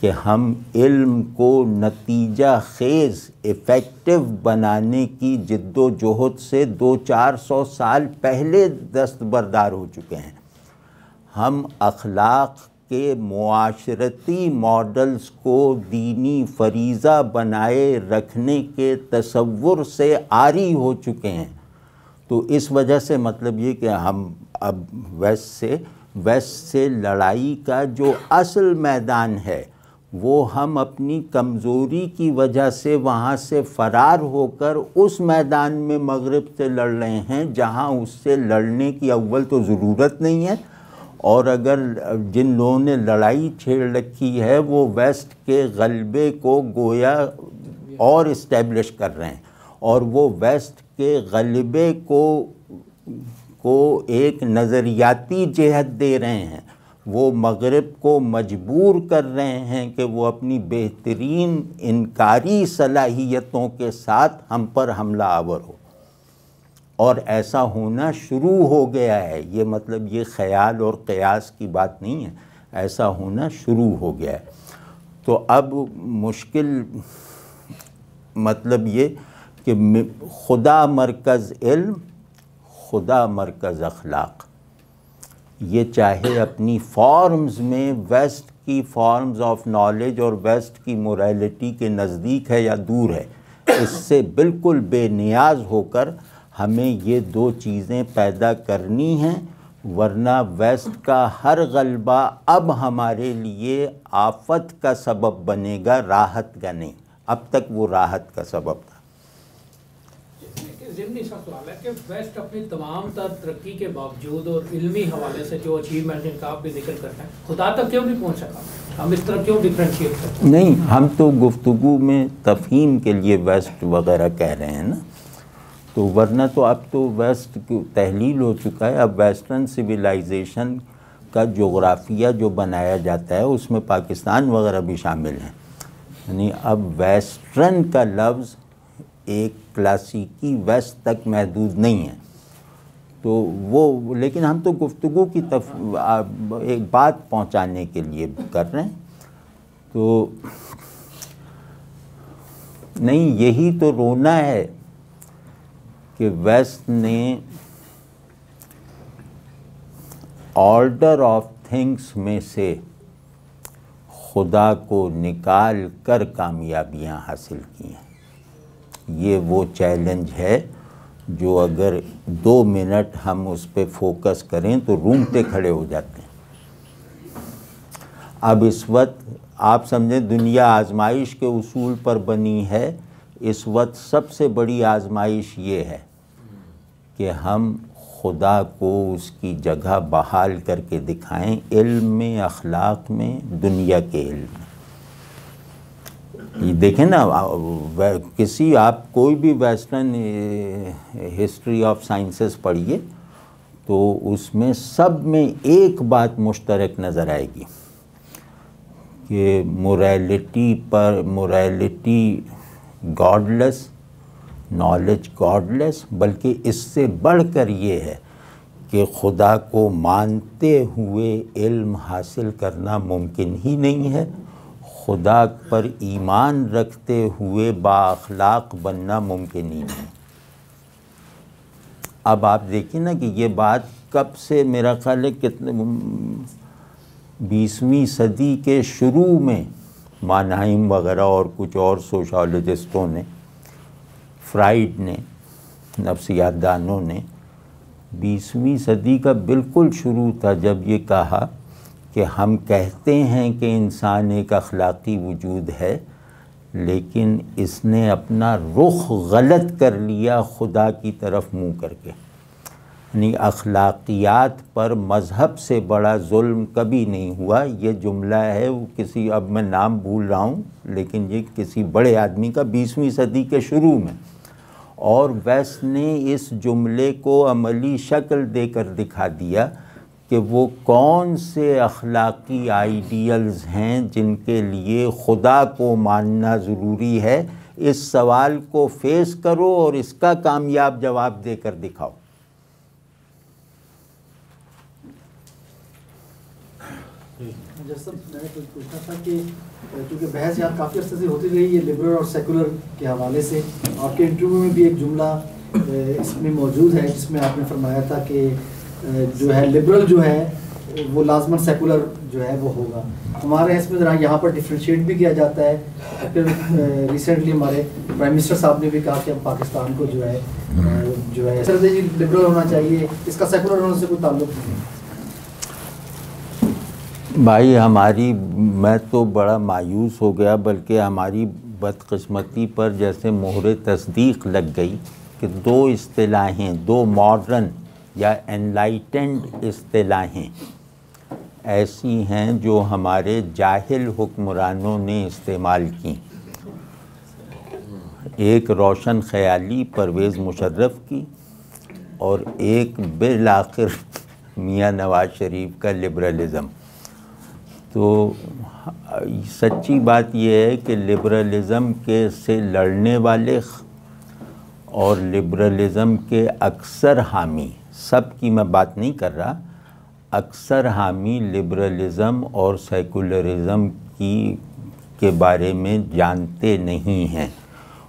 کہ ہم علم کو نتیجہ خیز ایفیکٹو بنانے کی جد و جہد سے 200-400 سال پہلے دستبردار ہو چکے ہیں۔ ہم اخلاق کے معاشرتی ماڈلز کو دینی فریضہ بنائے رکھنے کے تصور سے عاری ہو چکے ہیں۔ تو اس وجہ سے مطلب یہ کہ ہم اب ویسٹ سے لڑائی کا جو اصل میدان ہے، وہ ہم اپنی کمزوری کی وجہ سے وہاں سے فرار ہو کر اس میدان میں مغرب سے لڑ رہے ہیں جہاں اس سے لڑنے کی اول تو ضرورت نہیں ہے، اور اگر جن لوگوں نے لڑائی چھیڑ رکھی ہے وہ ویسٹ کے غلبے کو گویا اور اسٹیبلش کر رہے ہیں، اور وہ ویسٹ کے غلبے کو ایک نظریاتی جہت دے رہے ہیں۔ وہ مغرب کو مجبور کر رہے ہیں کہ وہ اپنی بہترین انکاری صلاحیتوں کے ساتھ ہم پر حملہ آور ہو، اور ایسا ہونا شروع ہو گیا ہے۔ یہ مطلب یہ خیال اور قیاس کی بات نہیں ہے، ایسا ہونا شروع ہو گیا ہے۔ تو اب مشکل مطلب یہ کہ خدا مرکز علم، خدا مرکز اخلاق، یہ چاہے اپنی فارمز میں ویسٹ کی فارمز آف نالج اور ویسٹ کی موریلٹی کے نزدیک ہے یا دور ہے، اس سے بالکل بے نیاز ہو کر ہمیں یہ دو چیزیں پیدا کرنی ہیں، ورنہ ویسٹ کا ہر غلبہ اب ہمارے لیے آفت کا سبب بنے گا، راحت کا نہیں۔ اب تک وہ راحت کا سبب تھا۔ ضمنی سا سوال ہے کہ ویسٹ اپنی تمام تر ترقی کے باوجود اور علمی حوالے سے جو اچیومنٹ ان کا آپ بھی ذکر کرتے ہیں، خدا تک کیوں نہیں پہنچ سکا؟ ہم اس طرح کیوں ڈفرینشیٹ کرتے ہیں؟ نہیں، ہم تو گفتگو میں تفہیم کے لیے ویسٹ وغیرہ کہہ رہے ہیں نا، تو ورنہ تو اب تو ویسٹ کی تحلیل ہو چکا ہے۔ اب ویسٹرن سویلائزیشن کا جغرافیہ جو بنایا جاتا ہے اس میں پاکستان وغیرہ بھی شامل ہیں، یعنی اب ویسٹرن کا لفظ ایک کلاسیکی ویسٹ تک محدود نہیں ہے۔ تو وہ لیکن ہم تو گفتگو کی ایک بات پہنچانے کے لیے کر رہے ہیں، تو نہیں، یہی تو رونا ہے کہ ویسٹ نے آرڈر آف تھنگس میں سے خدا کو نکال کر کامیابیاں حاصل کی ہیں۔ یہ وہ چیلنج ہے جو اگر 2 منٹ ہم اس پہ فوکس کریں تو رونگٹے کھڑے ہو جاتے ہیں۔ اب اس وقت آپ سمجھیں دنیا آزمائش کے اصول پر بنی ہے، اس وقت سب سے بڑی آزمائش یہ ہے کہ ہم خدا کو اس کی جگہ بحال کر کے دکھائیں، علم میں، اخلاق میں، دنیا کے علم میں۔ یہ دیکھیں نا، کسی آپ کوئی بھی ویسٹرن ہسٹری آف سائنسز پڑھیے تو اس میں سب میں ایک بات مشترک نظر آئے گی کہ موریلٹی گاڈ لیس، نالج گاڈ لیس، بلکہ اس سے بڑھ کر یہ ہے کہ خدا کو مانتے ہوئے علم حاصل کرنا ممکن ہی نہیں ہے، خدا پر ایمان رکھتے ہوئے با اخلاق بننا ممکن ہی نہیں۔ اب آپ دیکھیں نا کہ یہ بات کب سے، میرا خیال ہے کتنے 20ویں صدی کے شروع میں مانہائم وغیرہ اور کچھ اور سوشالوجسٹوں نے، فرائیڈ نے، نفسیات دانوں نے 20ویں صدی کا بالکل شروع تھا جب یہ کہا کہ ہم کہتے ہیں کہ انسان ایک اخلاقی وجود ہے، لیکن اس نے اپنا رخ غلط کر لیا خدا کی طرف منہ کر کے۔ یعنی اخلاقیات پر مذہب سے بڑا ظلم کبھی نہیں ہوا۔ یہ جملہ ہے وہ کسی، اب میں نام بھول رہا ہوں، لیکن یہ کسی بڑے آدمی کا 20ویں صدی کے شروع میں، اور ویسٹ نے اس جملے کو عملی شکل دے کر دکھا دیا کہ وہ کون سے اخلاقی آئیڈیلز ہیں جن کے لیے خدا کو ماننا ضروری ہے۔ اس سوال کو فیس کرو اور اس کا کامیاب جواب دے کر دکھاؤ۔ جیسا میں نے کچھ پوچھنا تھا کہ کیونکہ بحث یہاں کافی عرصے سے ہوتی رہی ہے لبرل اور سیکولر کے حوالے سے، آپ کے انٹرویو میں بھی ایک جملہ اس میں موجود ہے جس میں آپ نے فرمایا تھا کہ جو ہے لبرل جو ہے وہ لازماً سیکولر جو ہے وہ ہوگا۔ ہمارے اس میں ذرا یہاں پر ڈفرینشیٹ بھی کیا جاتا ہے۔ پھر ریسنٹلی ہمارے پرائم منسٹر صاحب نے بھی کہا کہ اب پاکستان کو جو ہے لبرل ہونا چاہیے، اس کا سیکولر ہونے سے کوئی تعلق نہیں ہے۔ بھائی میں تو بڑا مایوس ہو گیا، بلکہ ہماری بدقسمتی پر جیسے مہر تصدیق لگ گئی کہ دو اصطلاحیں، دو ماڈرن یا انلائٹنڈ اصطلاحیں ایسی ہیں جو ہمارے جاہل حکمرانوں نے استعمال کی۔ ایک روشن خیالی پرویز مشرف کی، اور ایک بالآخر میاں نواز شریف کا لبرلزم۔ تو سچی بات یہ ہے کہ لبرلزم سے لڑنے والے اور لبرلزم کے اکثر حامی، سب کی میں بات نہیں کر رہا، اکثر حامی لبرلزم اور سیکولرزم کے بارے میں جانتے نہیں ہیں۔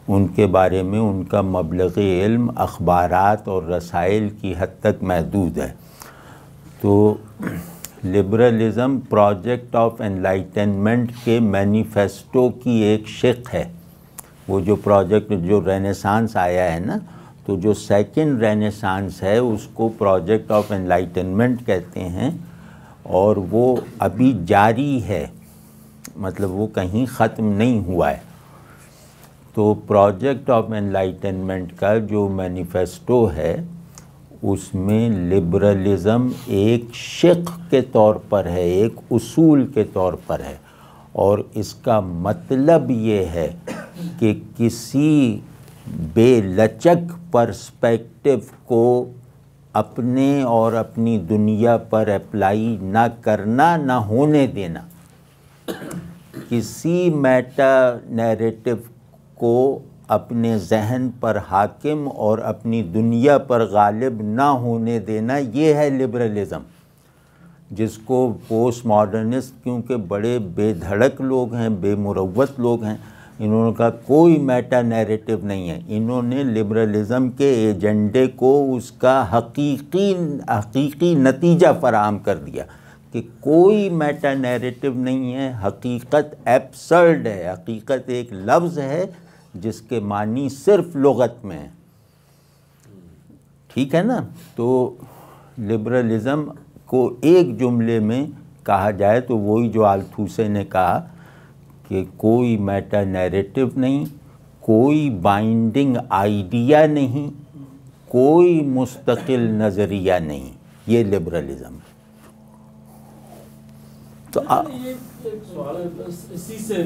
ان کے بارے میں ان کا مبلغ علم اخبارات اور رسائل کی حد تک محدود ہے۔ تو لبرلزم پروجیکٹ آف انلائٹنمنٹ کے مینیفیسٹو کی ایک شق ہے۔ وہ جو پروجیکٹ جو رینیسانس آیا ہے نا، تو جو سیکنڈ رینیسانس ہے اس کو پروجیکٹ آف انلائٹنمنٹ کہتے ہیں، اور وہ ابھی جاری ہے، مطلب وہ کہیں ختم نہیں ہوا ہے۔ تو پروجیکٹ آف انلائٹنمنٹ کا جو مینیفیسٹو ہے اس میں لبرلزم ایک شق کے طور پر ہے، ایک اصول کے طور پر ہے، اور اس کا مطلب یہ ہے کہ کسی بے لچک پرسپیکٹو کو اپنے اور اپنی دنیا پر اپلائی نہ کرنا، نہ ہونے دینا، کسی میٹا نیریٹو کو اپنے ذہن پر حاکم اور اپنی دنیا پر غالب نہ ہونے دینا، یہ ہے لبرلزم، جس کو پوسٹ ماڈرنسٹ کیونکہ بڑے بے دھڑک لوگ ہیں، بے مروت لوگ ہیں، انہوں نے کہا کوئی میٹا نیریٹو نہیں ہے۔ انہوں نے لبرلزم کے ایجنڈے کو اس کا حقیقی نتیجہ فراہم کر دیا کہ کوئی میٹا نیریٹو نہیں ہے، حقیقت ایبسرڈ ہے، حقیقت ایک لفظ ہے جس کے معنی صرف لغت میں ہے۔ ٹھیک ہے نا؟ تو لبرلزم کو ایک جملے میں کہا جائے تو وہی جو آلتھوسے نے کہا کہ کوئی میٹا نیریٹو نہیں، کوئی بائنڈنگ آئیڈیا نہیں، کوئی مستقل نظریہ نہیں، یہ لبرلزم ہے۔ تو ایک سوال ہے اسی سے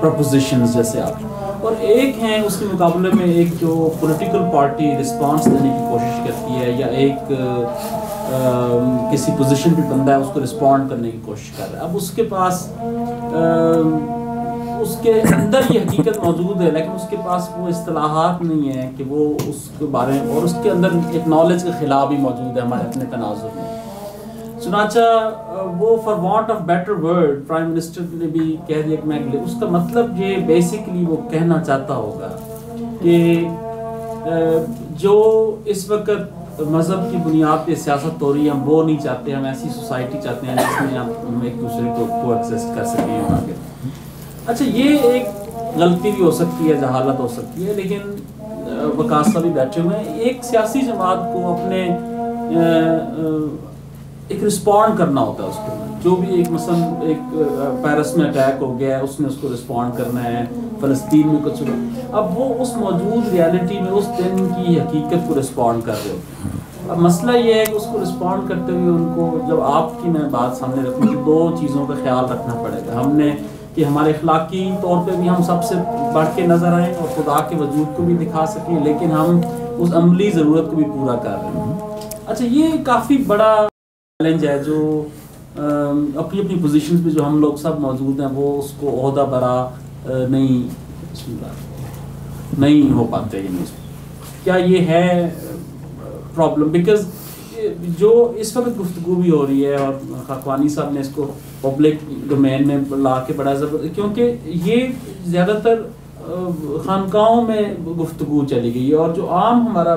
پروپوزیشنز جیسے آپ، اور ایک ہیں اس کے مقابلے میں ایک جو پولیٹیکل پارٹی رسپانس دینے کی کوشش کرتی ہے، یا ایک کسی پوزیشن پہ بندہ ہے اس کو رسپونڈ کرنے کی کوشش کر رہا ہے، اب اس کے پاس اس کے اندر یہ حقیقت موجود ہے لیکن اس کے پاس وہ اصطلاحات نہیں ہیں کہ وہ اس کے بارے میں، اور اس کے اندر ایک نالج کے خلاف بھی موجود ہے ہمارے اپنے تناظر میں۔ چنانچہ وہ for want of better word prime minister نے بھی کہہ دیا کہ میں، اس کا مطلب یہ بیسیکلی وہ کہنا چاہتا ہوگا کہ جو اس وقت مذہب کی بنیاد پہ سیاست ہو رہی ہے ہم وہ نہیں چاہتے، ہم ایسی سوسائٹی چاہتے ہیں جس میں ہم ایک دوسرے کو کو ایگزسٹ کر سکیں آگے۔ اچھا یہ ایک غلطی بھی ہو سکتی ہے، جہالت ہو سکتی ہے، لیکن وقاص صاحب بھی بیٹھے ہوئے ہیں، ایک سیاسی جماعت کو اپنے ایک رسپونڈ کرنا ہوتا ہے اس کو، جو بھی ایک مثلا ایک پیرس میں اٹیک ہو گیا ہے اس نے اس کو رسپونڈ کرنا ہے، فلسطین میں کچھ، اب وہ اس موجود ریالٹی میں اس دن کی حقیقت کو رسپونڈ کر رہے ہوتے ہیں۔ اب مسئلہ یہ ہے کہ اس کو رسپونڈ کرتے ہوئے ان کو، جب آپ کی میں بات سامنے رکھوں تو دو چیزوں کا خیال رکھنا پڑے گا ہم نے، کہ ہمارے اخلاقی طور پہ بھی ہم سب سے بڑھ کے نظر آئیں اور خدا کے وجود کو بھی دکھا سکیں، لیکن ہم اس عملی ضرورت کو بھی پورا کر رہے ہیں۔ اچھا یہ کافی بڑا چیلنج ہے جو اپنی اپنی پوزیشنز پہ جو ہم لوگ سب موجود ہیں وہ اس کو عہدہ برا نہیں ہو پاتے ہیں۔ کیا یہ ہے پرابلم؟ بیکاز جو اس وقت گفتگو بھی ہو رہی ہے اور خاکوانی صاحب نے اس کو پبلک ڈومین میں لا کے بڑا زبردست، کیونکہ یہ زیادہ تر خانقاہوں میں گفتگو چلی گئی ہے اور جو عام ہمارا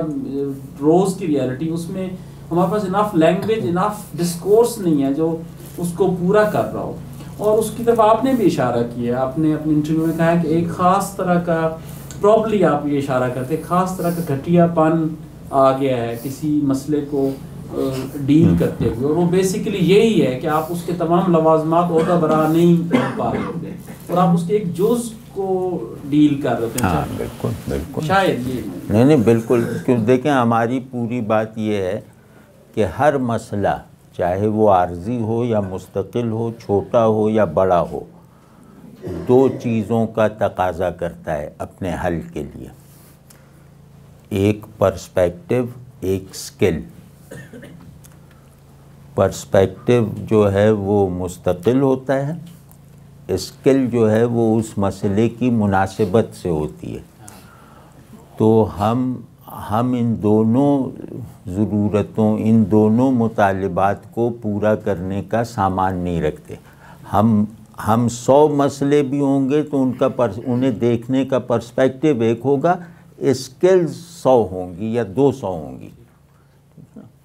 روز کی ریالٹی اس میں ہمارے پاس انف لینگویج انف ڈسکورس نہیں ہے جو اس کو پورا کر رہا ہو۔ اور اس کی طرف آپ نے بھی اشارہ کیا، آپ نے اپنے انٹرویو میں کہا کہ ایک خاص طرح کا پرابلی آپ یہ اشارہ کرتے ہیں، خاص طرح کا گھٹیا پن آ گیا ہے کسی مسئلے کو ڈیل کرتے ہوئے، اور وہ بیسیکلی یہی ہے کہ آپ اس کے تمام لوازمات عہدہ برا نہیں کر پا رہے ہوتے اور آپ اس کے ایک جز کو ڈیل کر رہے ہوتے ہیں۔ ہاں بالکل بالکل، شاید یہ نہیں بالکل، کیوں دیکھیں ہماری پوری بات یہ ہے کہ ہر مسئلہ چاہے وہ عارضی ہو یا مستقل ہو، چھوٹا ہو یا بڑا ہو، دو چیزوں کا تقاضا کرتا ہے اپنے حل کے لیے، ایک پرسپیکٹو، ایک سکل۔ پرسپیکٹو جو ہے وہ مستقل ہوتا ہے، اسکل جو ہے وہ اس مسئلے کی مناسبت سے ہوتی ہے۔ تو ہم ان دونوں ضرورتوں، ان دونوں مطالبات کو پورا کرنے کا سامان نہیں رکھتے۔ ہم 100 مسئلے بھی ہوں گے تو انہیں دیکھنے کا پرسپیکٹو ایک ہوگا، اسکلز 100 ہوں گی یا 200 ہوں گی۔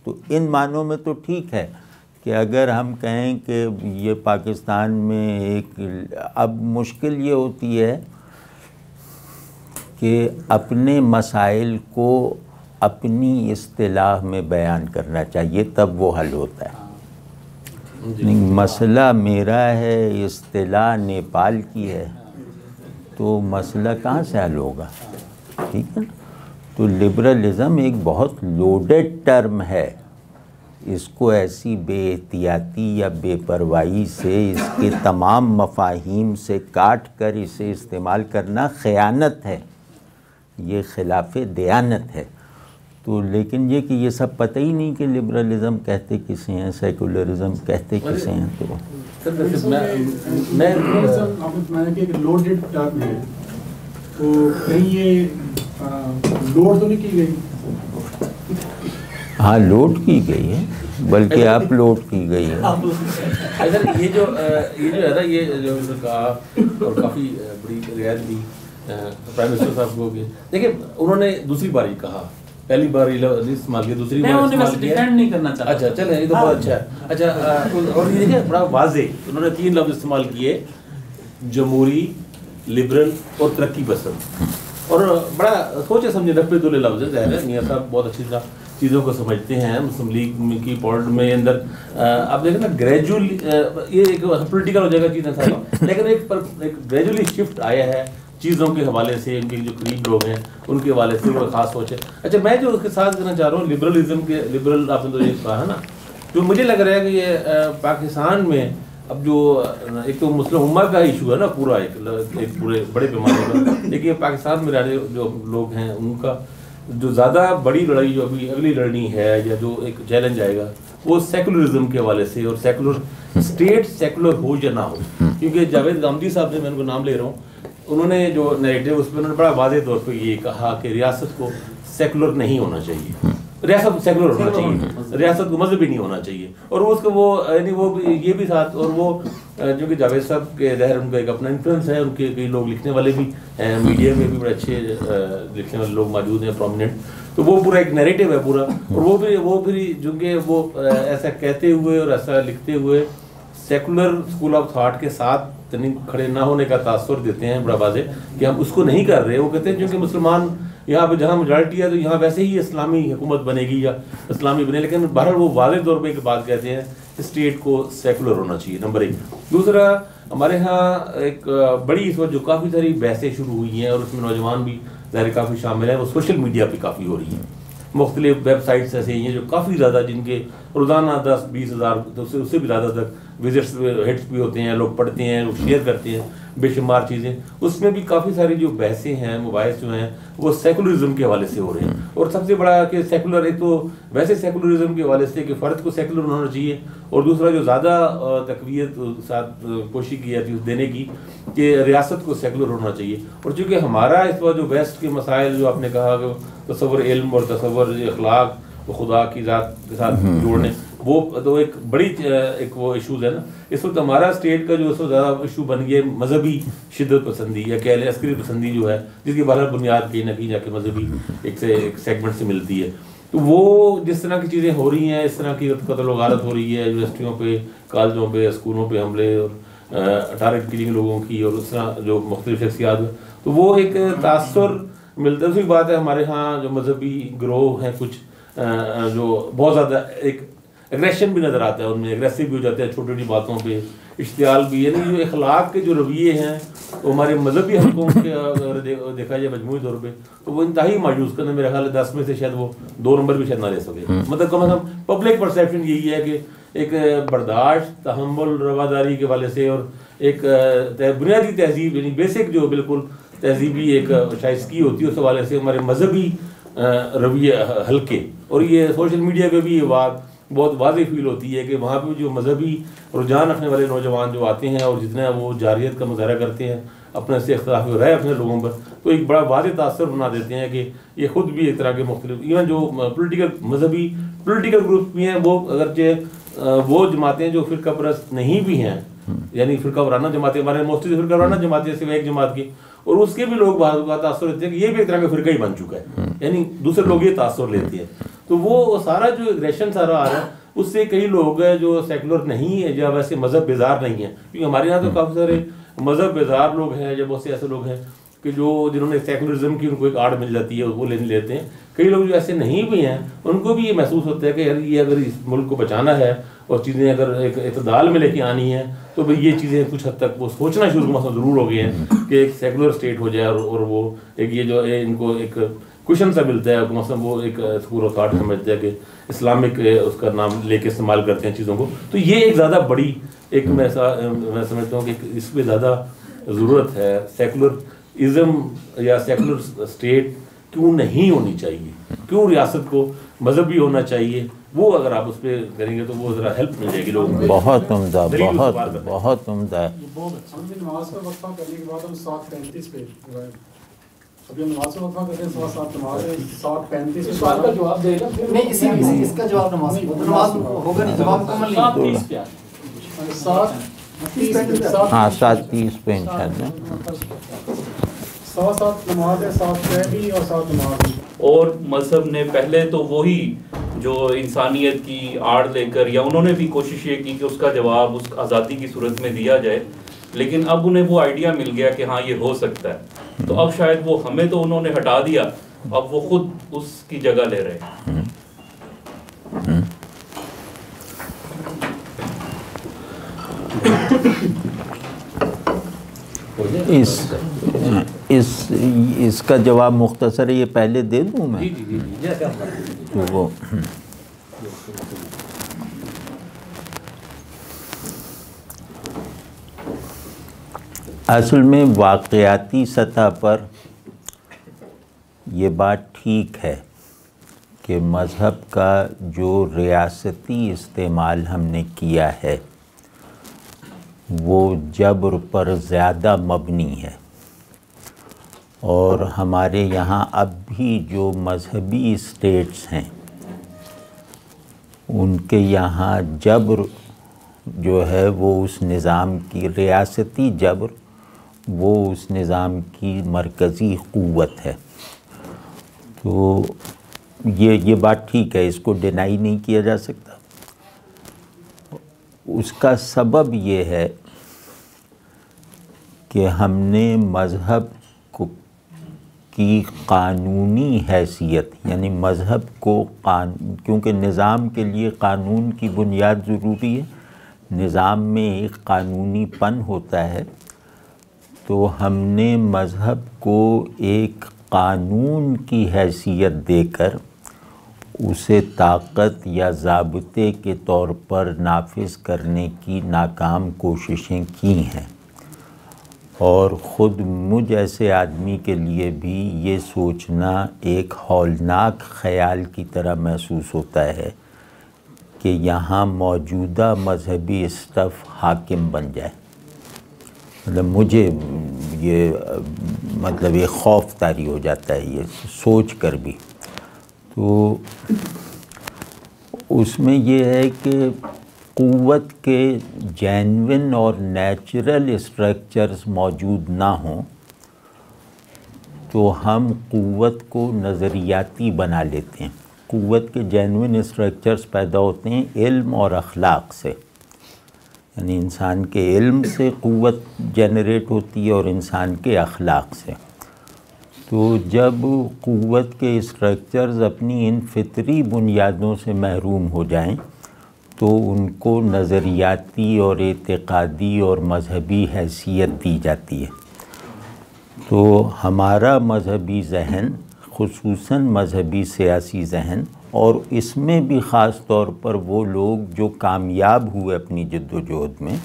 تو ان معنوں میں تو ٹھیک ہے کہ اگر ہم کہیں کہ یہ پاکستان میں ایک، اب مشکل یہ ہوتی ہے کہ اپنے مسائل کو اپنی اصطلاح میں بیان کرنا چاہیے، تب وہ حل ہوتا ہے۔ مسئلہ میرا ہے، اصطلاح نیپال کی ہے، تو مسئلہ کہاں سے حل ہوگا؟ ٹھیک ہے نا؟ تو لبرلزم ایک بہت لوڈڈ ٹرم ہے، اس کو ایسی بے احتیاطی یا بے پرواہی سے اس کے تمام مفاہیم سے کاٹ کر اسے استعمال کرنا خیانت ہے، یہ خلاف دیانت ہے۔ تو لیکن یہ کہ یہ سب پتہ ہی نہیں کہ لبرلزم کہتے کسے ہیں، سیکولرزم کہتے کسے ہیں۔ تو لوڈڈ ٹرم ہے، تو کہیں یہ لوڈ تو نہیں کی گئی؟ ہاں لوڈ کی گئی ہے، بلکہ اپ لوڈ کی گئی ہے۔ اگر یہ جو ہے نا، یہ جو کہا اور کافی بڑی رعایت دی پرائم منسٹر صاحب کو، دیکھیں انہوں نے دوسری بار ہی کہا، پہلی بار استعمال کیا، دوسری بار استعمال کیا، ڈیفینڈ نہیں کرنا چاہتا۔ اچھا چلیں، یہ تو بہت اچھا ہے۔ اچھا، اور یہ دیکھیں بڑا واضح انہوں نے 3 لفظ استعمال کیے، جمہوری، لبرل اور ترقی پسند، اور بڑا سوچے سمجھے نپے دولے لفظ ہے۔ ظاہر ہے میاں صاحب بہت اچھی طرح چیزوں کو سمجھتے ہیں، مسلم لیگ کی پولیٹ میں اندر آپ دیکھیں نا گریجولی، یہ ایک پولیٹیکل ہو جائے گا چیزیں سارا، لیکن ایک گریجولی شفٹ آیا ہے چیزوں کے حوالے سے، ان کے جو قریب لوگ ہیں ان کے حوالے سے وہ خاص سوچ ہے. اچھا میں جو اس کے ساتھ کرنا چاہ رہا ہوں لبرلزم کے، لبرل آپ نے تو یہ کہا ہے نا، جو مجھے لگ رہا ہے کہ یہ پاکستان میں اب جو ایک تو مسلم امہ کا ایشو ہے نا پورا، ایک پورے بڑے پیمانے پر، لیکن پاکستان میں رہنے جو لوگ ہیں ان کا جو زیادہ بڑی لڑائی جو ابھی اگلی لڑنی ہے یا جو ایک چیلنج آئے گا وہ سیکولرزم کے حوالے سے، اور سیکولر اسٹیٹ سیکولر ہو یا نہ ہو. کیونکہ جاوید گامدی صاحب نے، میں ان کو نام لے رہا ہوں، انہوں نے جو نیریٹو اس پہ انہوں نے بڑا واضح طور پہ یہ کہا کہ ریاست کو سیکولر نہیں ہونا چاہیے، ریاست سیکولر ہونا چاہیے، ریاست کو مذہبی نہیں ہونا چاہیے. اور وہ اس کو وہ یعنی وہ یہ بھی ساتھ، اور وہ جو کہ جاوید صاحب کے ظاہر ان کا ایک اپنا انفلوئنس ہے، ان کے کئی لوگ لکھنے والے بھی ہیں، میڈیا میں بھی بڑے اچھے لکھنے والے لوگ موجود ہیں پرومیننٹ. تو وہ پورا ایک نیریٹو ہے پورا، اور وہ بھی جو کہ وہ ایسا کہتے ہوئے اور ایسا لکھتے ہوئے سیکولر اسکول آف تھاٹ کے ساتھ کھڑے نہ ہونے کا تاثر دیتے ہیں بڑا واضح کہ ہم اس کو نہیں کر رہے. وہ کہتے ہیں کیونکہ مسلمان یہاں پہ جہاں میجارٹی ہے تو یہاں ویسے ہی اسلامی حکومت بنے گی یا اسلامی بنے، لیکن بہرحال وہ واضح طور پہ ایک بات کہتے ہیں اسٹیٹ کو سیکولر ہونا چاہیے. نمبر 1. دوسرا، ہمارے ہاں ایک بڑی اس وقت جو کافی ساری بحثیں شروع ہوئی ہیں اور اس میں نوجوان بھی ظاہر کافی شامل ہیں، وہ سوشل میڈیا پہ کافی ہو رہی ہیں. مختلف ویب سائٹس ایسے ہی ہیں جو کافی زیادہ، جن کے روزانہ 10-20 ہزار اس سے بھی زیادہ تک وزٹس ہٹس بھی ہوتے ہیں، لوگ پڑھتے ہیں، لوگ شیئر کرتے ہیں بے شمار چیزیں. اس میں بھی کافی ساری جو بحثیں ہیں، مباحث جو ہیں، وہ سیکولرزم کے حوالے سے ہو رہے ہیں. اور سب سے بڑا کہ سیکولر، ایک تو ویسے سیکولرزم کے حوالے سے کہ فرد کو سیکولر ہونا چاہیے، اور دوسرا جو زیادہ تقویت ساتھ کوشش کی جاتی ہے دینے کی کہ ریاست کو سیکولر ہونا چاہیے. اور چونکہ ہمارا اس وقت جو ویسٹ کے مسائل جو آپ نے کہا کہ تصور علم اور تصور اخلاق و خدا کی ذات کے ساتھ جوڑنے، وہ تو ایک بڑی ایک وہ ایشوز ہے نا. اس وقت ہمارا اسٹیٹ کا جو اس وقت زیادہ ایشو بن گیا مذہبی شدت پسندی یا کہہ لیں عسکری پسندی جو ہے، جس کی بہرحال بنیاد کہیں نہ کہیں جا کے مذہبی ایک سیگمنٹ سے ملتی ہے. تو وہ جس طرح کی چیزیں ہو رہی ہیں، اس طرح کی قتل و غارت ہو رہی ہے، یونیورسٹیوں پہ، کالجوں پہ، اسکولوں پہ حملے اور ٹارگٹ کلنگ لوگوں کی، اور اس طرح جو مختلف شخصیات، تو وہ ایک تاثر ملتا ہے. دوسری بات ہے ہمارے ہاں جو مذہبی گروہ ہیں کچھ جو بہت زیادہ ایک اگریشن بھی نظر آتا ہے، ان میں اگریسو بھی ہو جاتے ہیں چھوٹی چھوٹی باتوں پہ، اشتعال بھی. یعنی جو اخلاق کے جو رویے ہیں وہ ہمارے مذہبی حلقوں کے اگر دیکھا جائے مجموعی طور پہ تو وہ انتہائی مایوس کرنا، میرا خیال ہے 10 میں سے شاید وہ 2 نمبر بھی شاید نہ لے سکے. مطلب کم از کم پبلک پرسیپشن یہی ہے کہ ایک برداشت، تحمل، رواداری کے والے سے، اور ایک بنیادی تہذیب یعنی بیسک جو بالکل تہذیبی ایک شائستگی ہوتی ہے اس حوالے سے ہمارے مذہبی رویے ہلکے. اور یہ سوشل میڈیا پہ بھی یہ بات بہت واضح فیل ہوتی ہے کہ وہاں پہ جو مذہبی رجحان رکھنے والے نوجوان جو آتے ہیں اور جتنا وہ جارحیت کا مظاہرہ کرتے ہیں اپنے سے اختلاف رائے اپنے لوگوں پر، تو ایک بڑا واضح تاثر بنا دیتے ہیں کہ یہ خود بھی ایک طرح کے مختلف ایون جو مذہبی پولیٹیکل گروپ بھی ہیں، وہ اگرچہ وہ جماعتیں جو فرقہ پرست نہیں بھی ہیں، یعنی فرقہ وارانہ جماعتیں، ہمارے موسٹلی فرقہ وارانہ جماعتیں صرف ایک جماعت کی، اور اس کے بھی لوگ بعض اوقات تاثر لیتے ہیں کہ یہ بھی ایک طرح کا فرقہ ہی بن چکا ہے، یعنی دوسرے لوگ یہ تاثر لیتے ہیں. تو وہ سارا جو اگریشن سارا آ رہا ہے اس سے کئی لوگ ہیں جو سیکولر نہیں ہے یا ویسے مذہب بیزار نہیں ہیں، کیونکہ ہمارے یہاں تو کافی سارے مذہب بیزار لوگ ہیں، یا بہت سے ایسے لوگ ہیں کہ جو جنہوں نے سیکولرزم کی ان کو ایک آڑ مل جاتی ہے وہ لیتے ہیں. کئی لوگ جو ایسے نہیں بھی ہیں ان کو بھی یہ محسوس ہوتا ہے کہ یار یہ اگر اس ملک کو بچانا ہے اور چیزیں اگر ایک اعتدال میں لے کے آنی ہیں تو بھئی یہ چیزیں کچھ حد تک وہ سوچنا شروع مثلا ضرور ہو گئے ہیں کہ ایک سیکولر اسٹیٹ ہو جائے، اور وہ ایک یہ جو ان کو ایک کوشن سا ملتا ہے، مثلا وہ ایک اسکول آف تھاٹ سمجھتے ہیں کہ اسلامک اس کا نام لے کے استعمال کرتے ہیں چیزوں کو. تو یہ ایک زیادہ بڑی ایک میں سمجھتا ہوں کہ اس پہ زیادہ ضرورت ہے. سیکولرزم یا سیکولر اسٹیٹ کیوں نہیں ہونی چاہیے، کیوں ریاست کو مذہبی ہونا چاہیے، وہ اگر آپ اس پہ کریں گے تو وہ ذرا ہیلپ مل جائے گی لوگوں کو. بہت عمدہ، بہت عمدہ. نماز کا وقفہ کرنے کے بعد ہم 7:35 پہ ابھی ہم نماز کا وقفہ کرتے ہیں، 7:30 نماز ہے، 7:35 سوال کا جواب دے گا نہیں، اس کا جواب نماز ہوگا نہیں، جواب مکمل نہیں. 7:30 پہ انشاءاللہ 7 نماز ہے، 7 بھی اور 7 نماز بھی. اور مذہب نے پہلے تو وہی جو انسانیت کی آڑ لے کر، یا انہوں نے بھی کوشش یہ کی کہ اس کا جواب اس آزادی کی صورت میں دیا جائے، لیکن اب انہیں وہ آئیڈیا مل گیا کہ ہاں یہ ہو سکتا ہے، تو اب شاید وہ ہمیں تو انہوں نے ہٹا دیا، اب وہ خود اس کی جگہ لے رہے ہیں. اس کا جواب مختصر ہے، یہ پہلے دے دوں میں؟ تو وہ اصل میں واقعاتی سطح پر یہ بات ٹھیک ہے کہ مذہب کا جو ریاستی استعمال ہم نے کیا ہے وہ جبر پر زیادہ مبنی ہے، اور ہمارے یہاں اب بھی جو مذہبی اسٹیٹس ہیں ان کے یہاں جبر جو ہے وہ اس نظام کی ریاستی جبر وہ اس نظام کی مرکزی قوت ہے۔ تو یہ بات ٹھیک ہے، اس کو ڈینائی نہیں کیا جا سکتا۔ اس کا سبب یہ ہے کہ ہم نے مذہب کی قانونی حیثیت، یعنی مذہب کو کیونکہ نظام کے لیے قانون کی بنیاد ضروری ہے، نظام میں ایک قانونی پن ہوتا ہے، تو ہم نے مذہب کو ایک قانون کی حیثیت دے کر اسے طاقت یا ضابطے کے طور پر نافذ کرنے کی ناکام کوششیں کی ہیں، اور خود مجھ ایسے آدمی کے لیے بھی یہ سوچنا ایک ہولناک خیال کی طرح محسوس ہوتا ہے کہ یہاں موجودہ مذہبی اسٹف حاکم بن جائے۔ مطلب مجھے یہ ایک خوف طاری ہو جاتا ہے یہ سوچ کر بھی۔ تو اس میں یہ ہے کہ قوت کے جینوین اور نیچرل اسٹرکچرز موجود نہ ہوں تو ہم قوت کو نظریاتی بنا لیتے ہیں۔ قوت کے جینوین اسٹرکچرز پیدا ہوتے ہیں علم اور اخلاق سے، یعنی انسان کے علم سے قوت جنریٹ ہوتی ہے اور انسان کے اخلاق سے۔ تو جب قوت کے اسٹرکچرز اپنی ان فطری بنیادوں سے محروم ہو جائیں تو ان کو نظریاتی اور اعتقادی اور مذہبی حیثیت دی جاتی ہے۔ تو ہمارا مذہبی ذہن، خصوصاً مذہبی سیاسی ذہن، اور اس میں بھی خاص طور پر وہ لوگ جو کامیاب ہوئے اپنی جد و جہد میں،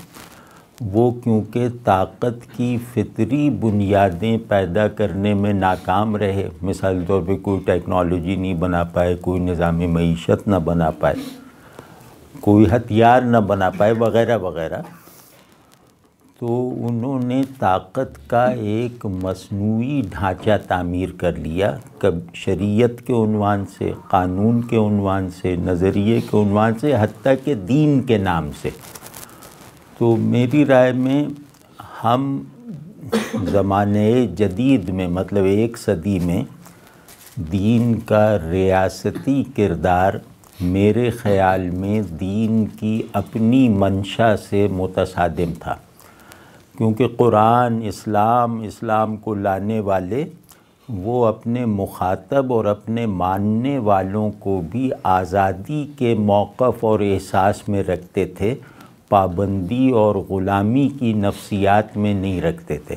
وہ کیونکہ طاقت کی فطری بنیادیں پیدا کرنے میں ناکام رہے، مثال طور پہ کوئی ٹیکنالوجی نہیں بنا پائے، کوئی نظام معیشت نہ بنا پائے، کوئی ہتھیار نہ بنا پائے، وغیرہ وغیرہ، تو انہوں نے طاقت کا ایک مصنوعی ڈھانچہ تعمیر کر لیا، شریعت کے عنوان سے، قانون کے عنوان سے، نظریے کے عنوان سے، حتیٰ کہ دین کے نام سے۔ تو میری رائے میں ہم زمانے جدید میں، مطلب ایک صدی میں، دین کا ریاستی کردار میرے خیال میں دین کی اپنی منشا سے متصادم تھا، کیونکہ قرآن، اسلام کو لانے والے وہ اپنے مخاطب اور اپنے ماننے والوں کو بھی آزادی کے موقف اور احساس میں رکھتے تھے، پابندی اور غلامی کی نفسیات میں نہیں رکھتے تھے۔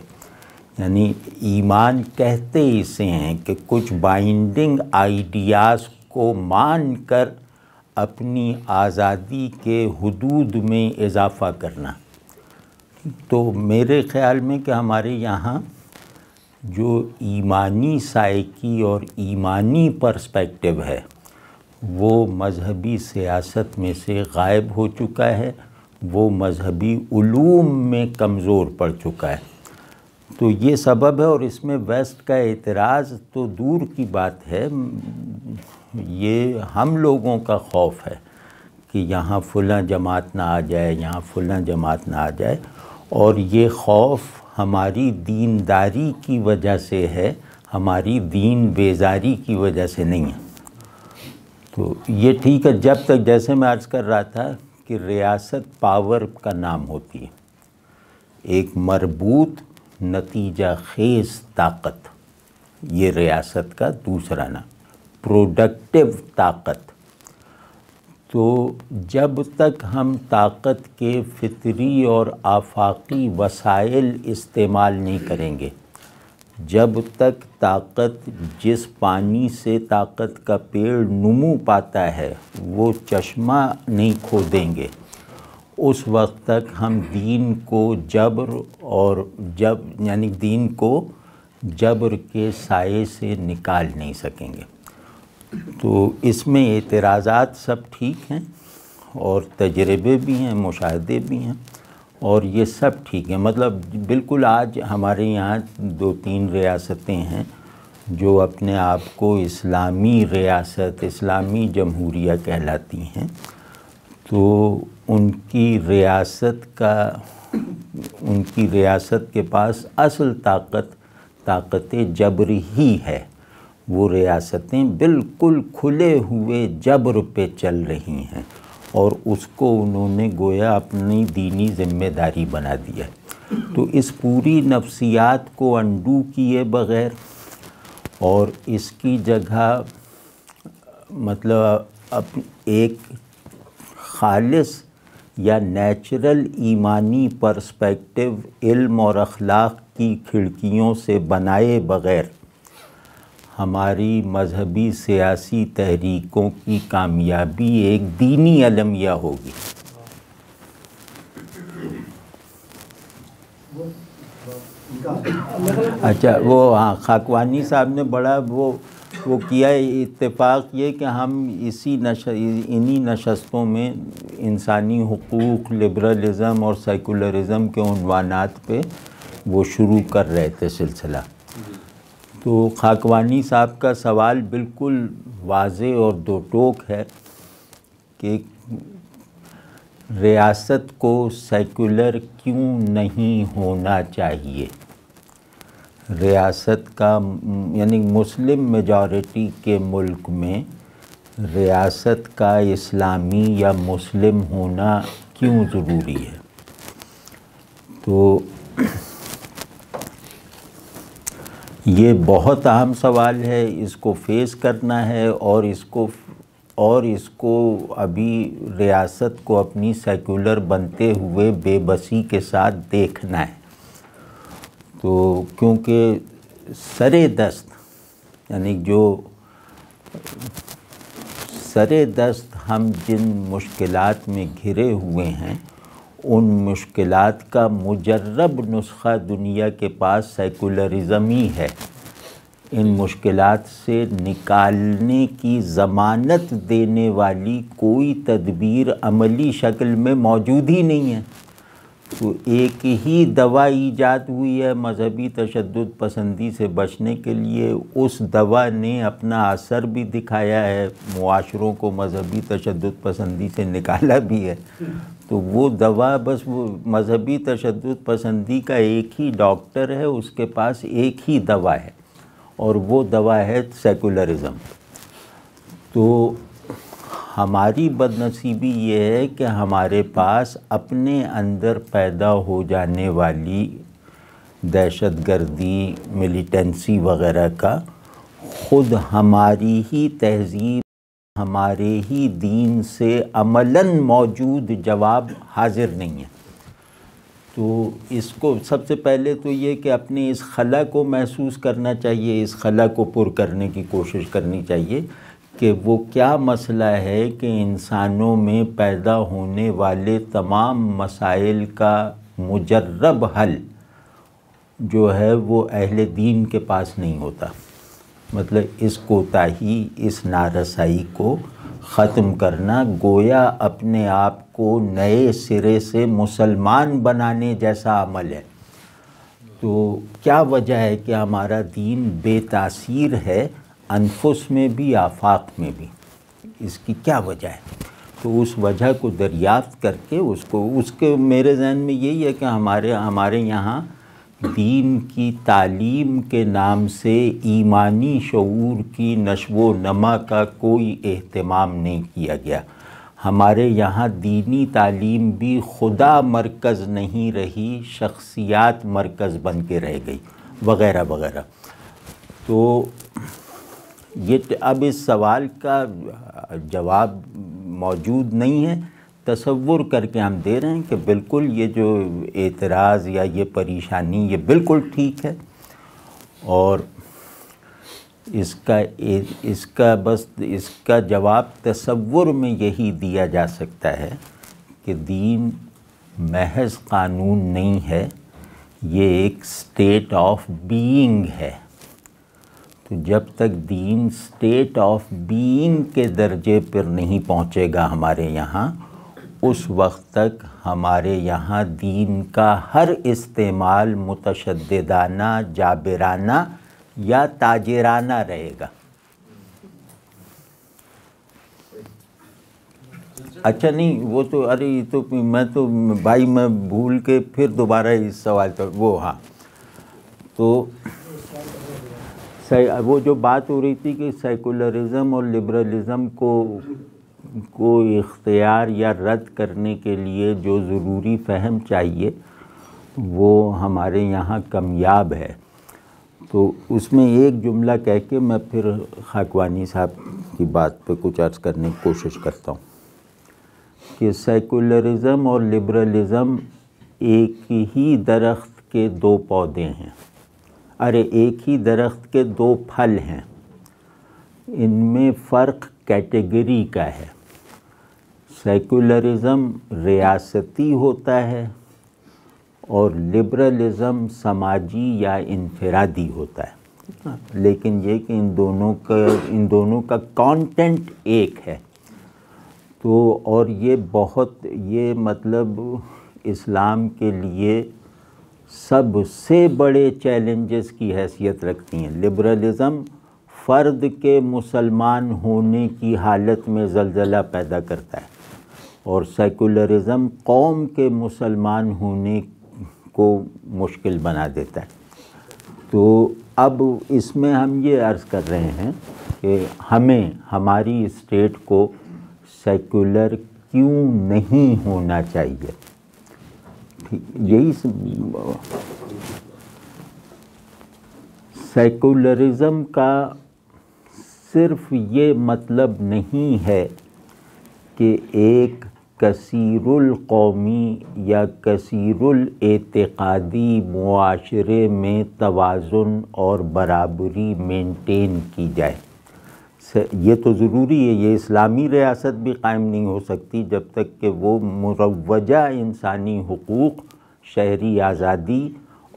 یعنی ایمان کہتے اسے ہیں کہ کچھ بائنڈنگ آئیڈیاز کو مان کر اپنی آزادی کے حدود میں اضافہ کرنا۔ تو میرے خیال میں کہ ہمارے یہاں جو ایمانی سائیکی اور ایمانی پرسپیکٹو ہے وہ مذہبی سیاست میں سے غائب ہو چکا ہے، وہ مذہبی علوم میں کمزور پڑ چکا ہے۔ تو یہ سبب ہے، اور اس میں ویسٹ کا اعتراض تو دور کی بات ہے، یہ ہم لوگوں کا خوف ہے کہ یہاں فلاں جماعت نہ آ جائے، یہاں فلاں جماعت نہ آ جائے، اور یہ خوف ہماری دینداری کی وجہ سے ہے، ہماری دین بیزاری کی وجہ سے نہیں ہے۔ تو یہ ٹھیک ہے جب تک، جیسے میں عرض کر رہا تھا کہ ریاست پاور کا نام ہوتی ہے، ایک مربوط نتیجہ خیز طاقت، یہ ریاست کا دوسرا نام، پروڈکٹیو طاقت۔ تو جب تک ہم طاقت کے فطری اور آفاقی وسائل استعمال نہیں کریں گے، جب تک طاقت جس پانی سے طاقت کا پیڑ نمو پاتا ہے وہ چشمہ نہیں کھودیں گے، اس وقت تک ہم دین کو دین کو جبر کے سائے سے نکال نہیں سکیں گے۔ تو اس میں اعتراضات سب ٹھیک ہیں اور تجربے بھی ہیں، مشاہدے بھی ہیں، اور یہ سب ٹھیک ہے۔ مطلب بالکل آج ہمارے یہاں 2-3 ریاستیں ہیں جو اپنے آپ کو اسلامی ریاست، اسلامی جمہوریہ کہلاتی ہیں، تو ان کی ریاست کے پاس اصل طاقت جبر ہی ہے۔ وہ ریاستیں بالکل کھلے ہوئے جبر پہ چل رہی ہیں اور اس کو انہوں نے گویا اپنی دینی ذمہ داری بنا دیا ہے۔ تو اس پوری نفسیات کو انڈو کیے بغیر اور اس کی جگہ مطلب ایک خالص یا نیچرل ایمانی پرسپیکٹو علم اور اخلاق کی کھڑکیوں سے بنائے بغیر ہماری مذہبی سیاسی تحریکوں کی کامیابی ایک دینی المیہ ہوگی۔ اچھا وہ خاکوانی صاحب نے بڑا وہ کیا اتفاق یہ کہ ہم انہی نشستوں میں انسانی حقوق، لبرلزم اور سیکولرزم کے عنوانات پہ وہ شروع کر رہے تھے سلسلہ۔ تو خاکوانی صاحب کا سوال بالکل واضح اور دو ٹوک ہے کہ ریاست کو سیکولر کیوں نہیں ہونا چاہیے۔ ریاست کا یعنی مسلم میجارٹی کے ملک میں ریاست کا اسلامی یا مسلم ہونا کیوں ضروری ہے؟ تو یہ بہت اہم سوال ہے، اس کو فیس کرنا ہے اور اس کو ابھی ریاست کو اپنی سیکولر بنتے ہوئے بے بسی کے ساتھ دیکھنا ہے۔ تو کیونکہ سر دست ہم جن مشکلات میں گھرے ہوئے ہیں ان مشکلات کا مجرب نسخہ دنیا کے پاس سیکولرزم ہی ہے۔ ان مشکلات سے نکالنے کی ضمانت دینے والی کوئی تدبیر عملی شکل میں موجود ہی نہیں ہے۔ تو ایک ہی دوا ایجاد ہوئی ہے مذہبی تشدد پسندی سے بچنے کے لیے، اس دوا نے اپنا اثر بھی دکھایا ہے، معاشروں کو مذہبی تشدد پسندی سے نکالا بھی ہے۔ تو وہ دوا بس وہ مذہبی تشدد پسندی کا ایک ہی ڈاکٹر ہے، اس کے پاس ایک ہی دوا ہے اور وہ دوا ہے سیکولرزم۔ تو ہماری بد نصیبی یہ ہے کہ ہمارے پاس اپنے اندر پیدا ہو جانے والی دہشت گردی، ملیٹنسی وغیرہ کا خود ہماری ہی تہذیب، ہمارے ہی دین سے عملاً موجود جواب حاضر نہیں ہے۔ تو اس کو سب سے پہلے تو یہ کہ اپنے اس خلا کو محسوس کرنا چاہیے، اس خلا کو پر کرنے کی کوشش کرنی چاہیے کہ وہ کیا مسئلہ ہے کہ انسانوں میں پیدا ہونے والے تمام مسائل کا مجرب حل جو ہے وہ اہل دین کے پاس نہیں ہوتا۔ مطلب اس کوتاہی، اس نارسائی کو ختم کرنا گویا اپنے آپ کو نئے سرے سے مسلمان بنانے جیسا عمل ہے۔ تو کیا وجہ ہے کہ ہمارا دین بے تاثیر ہے انفس میں بھی، آفاق میں بھی؟ اس کی کیا وجہ ہے؟ تو اس وجہ کو دریافت کر کے اس کے میرے ذہن میں یہی ہے کہ ہمارے یہاں دین کی تعلیم کے نام سے ایمانی شعور کی نشو و نما کا کوئی اہتمام نہیں کیا گیا۔ ہمارے یہاں دینی تعلیم بھی خدا مرکز نہیں رہی، شخصیات مرکز بن کے رہ گئی وغیرہ وغیرہ۔ تو یہ اب اس سوال کا جواب موجود نہیں ہے، تصور کر کے ہم دے رہے ہیں کہ بالکل یہ جو اعتراض یا یہ پریشانی یہ بالکل ٹھیک ہے، اور اس کا جواب تصور میں یہی دیا جا سکتا ہے کہ دین محض قانون نہیں ہے، یہ ایک اسٹیٹ آف بینگ ہے۔ تو جب تک دین اسٹیٹ آف بینگ کے درجے پر نہیں پہنچے گا ہمارے یہاں، اس وقت تک ہمارے یہاں دین کا ہر استعمال متشددانہ، جابرانہ یا تاجرانہ رہے گا۔ اچھا نہیں، وہ تو میں بھول کے پھر دوبارہ اس سوال پر تو وہ جو بات ہو رہی تھی کہ سیکولرزم اور لبرلزم کو اختیار یا رد کرنے کے لیے جو ضروری فہم چاہیے وہ ہمارے یہاں کمیاب ہے۔ تو اس میں ایک جملہ کہہ کے میں پھر خاکوانی صاحب کی بات پہ کچھ عرض کرنے کی کوشش کرتا ہوں کہ سیکولرزم اور لبرلزم ایک ہی درخت کے دو پودے ہیں، ایک ہی درخت کے دو پھل ہیں، ان میں فرق کیٹیگری کا ہے۔ سیکولرزم ریاستی ہوتا ہے اور لبرلزم سماجی یا انفرادی ہوتا ہے، لیکن یہ کہ ان دونوں کا کانٹینٹ ایک ہے۔ تو اور یہ مطلب اسلام کے لیے سب سے بڑے چیلنجز کی حیثیت رکھتی ہیں۔ لبرلزم فرد کے مسلمان ہونے کی حالت میں زلزلہ پیدا کرتا ہے اور سیکولرزم قوم کے مسلمان ہونے کو مشکل بنا دیتا ہے۔ تو اب اس میں ہم یہ عرض کر رہے ہیں کہ ہماری اسٹیٹ کو سیکولر کیوں نہیں ہونا چاہیے۔ یہی سیکولرزم کا صرف یہ مطلب نہیں ہے کہ ایک کثیر القومی یا کثیر الاعتقادی معاشرے میں توازن اور برابری مینٹین کی جائے۔ یہ تو ضروری ہے، یہ اسلامی ریاست بھی قائم نہیں ہو سکتی جب تک کہ وہ مروجہ انسانی حقوق، شہری آزادی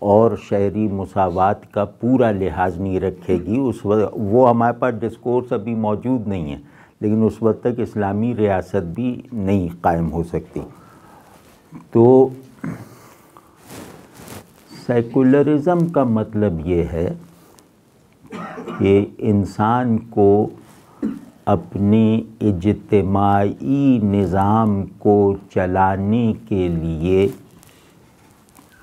اور شہری مساوات کا پورا لحاظ نہیں رکھے گی۔ اس وقت وہ ہمارے پاس ڈسکورس ابھی موجود نہیں ہے، لیکن اس وقت تک اسلامی ریاست بھی نہیں قائم ہو سکتی۔ تو سیکولرزم کا مطلب یہ ہے کہ انسان کو اپنے اجتماعی نظام کو چلانے کے لیے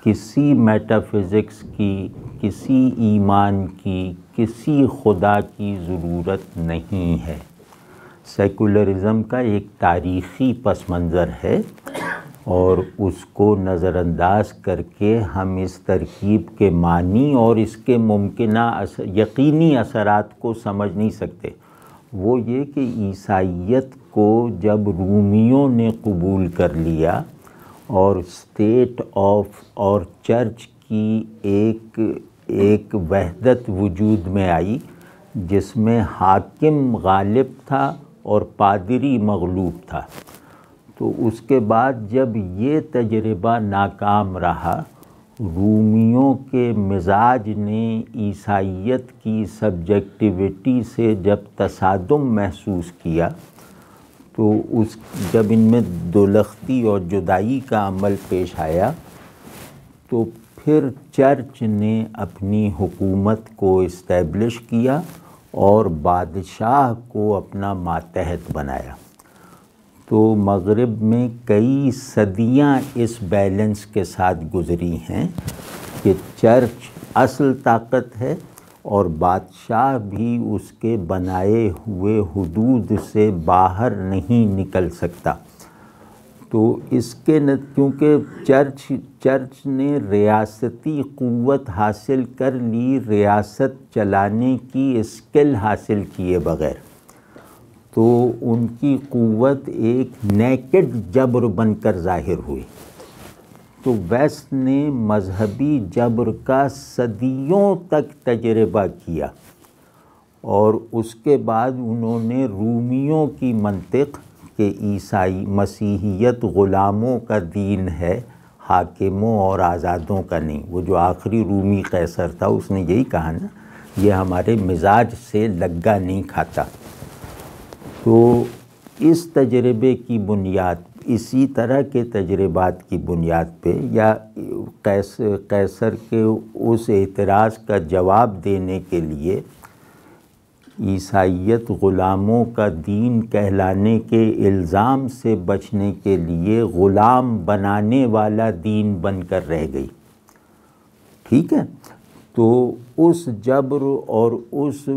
کسی میٹا فزکس کی، کسی ایمان کی، کسی خدا کی ضرورت نہیں ہے۔ سیکولرزم کا ایک تاریخی پس منظر ہے اور اس کو نظر انداز کر کے ہم اس ترکیب کے معنی اور اس کے ممکنہ یقینی اثرات کو سمجھ نہیں سکتے۔ وہ یہ کہ عیسائیت کو جب رومیوں نے قبول کر لیا اور اسٹیٹ اور چرچ کی ایک وحدت وجود میں آئی جس میں حاکم غالب تھا اور پادری مغلوب تھا، تو اس کے بعد جب یہ تجربہ ناکام رہا، رومیوں کے مزاج نے عیسائیت کی سبجیکٹیوٹی سے جب تصادم محسوس کیا تو جب ان میں دولختی اور جدائی کا عمل پیش آیا تو پھر چرچ نے اپنی حکومت کو اسٹیبلش کیا اور بادشاہ کو اپنا ماتحت بنایا۔ تو مغرب میں کئی صدیاں اس بیلنس کے ساتھ گزری ہیں کہ چرچ اصل طاقت ہے اور بادشاہ بھی اس کے بنائے ہوئے حدود سے باہر نہیں نکل سکتا۔ تو اس کے کیونکہ چرچ نے ریاستی قوت حاصل کر لی ریاست چلانے کی اسکل حاصل کیے بغیر، تو ان کی قوت ایک نیکڈ جبر بن کر ظاہر ہوئی۔ تو ویسٹ نے مذہبی جبر کا صدیوں تک تجربہ کیا، اور اس کے بعد انہوں نے رومیوں کی منطق کہ عیسائی مسیحیت غلاموں کا دین ہے، حاکموں اور آزادوں کا نہیں، وہ جو آخری رومی قیصر تھا اس نے یہی کہا نا، یہ ہمارے مزاج سے لگا نہیں کھاتا۔ تو اس تجربے کی بنیاد، اسی طرح کے تجربات کی بنیاد پہ، یا قیصر کے اس اعتراض کا جواب دینے کے لیے عیسائیت غلاموں کا دین کہلانے کے الزام سے بچنے کے لیے غلام بنانے والا دین بن کر رہ گئی، ٹھیک ہے۔ تو اس جبر اور اس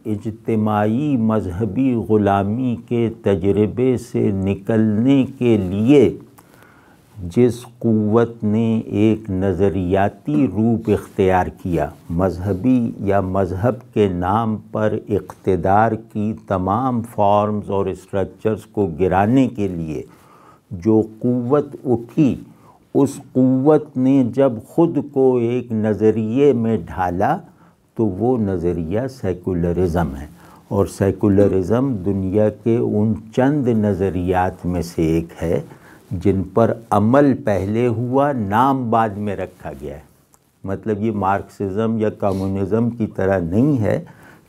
اجتماعی مذہبی غلامی کے تجربے سے نکلنے کے لیے جس قوت نے ایک نظریاتی روپ اختیار کیا، مذہبی یا مذہب کے نام پر اقتدار کی تمام فارمز اور اسٹرکچرز کو گرانے کے لیے جو قوت اٹھی، اس قوت نے جب خود کو ایک نظریے میں ڈھالا تو وہ نظریہ سیکولرزم ہے، اور سیکولرزم دنیا کے ان چند نظریات میں سے ایک ہے جن پر عمل پہلے ہوا، نام بعد میں رکھا گیا ہے۔ مطلب یہ مارکسزم یا کمیونزم کی طرح نہیں ہے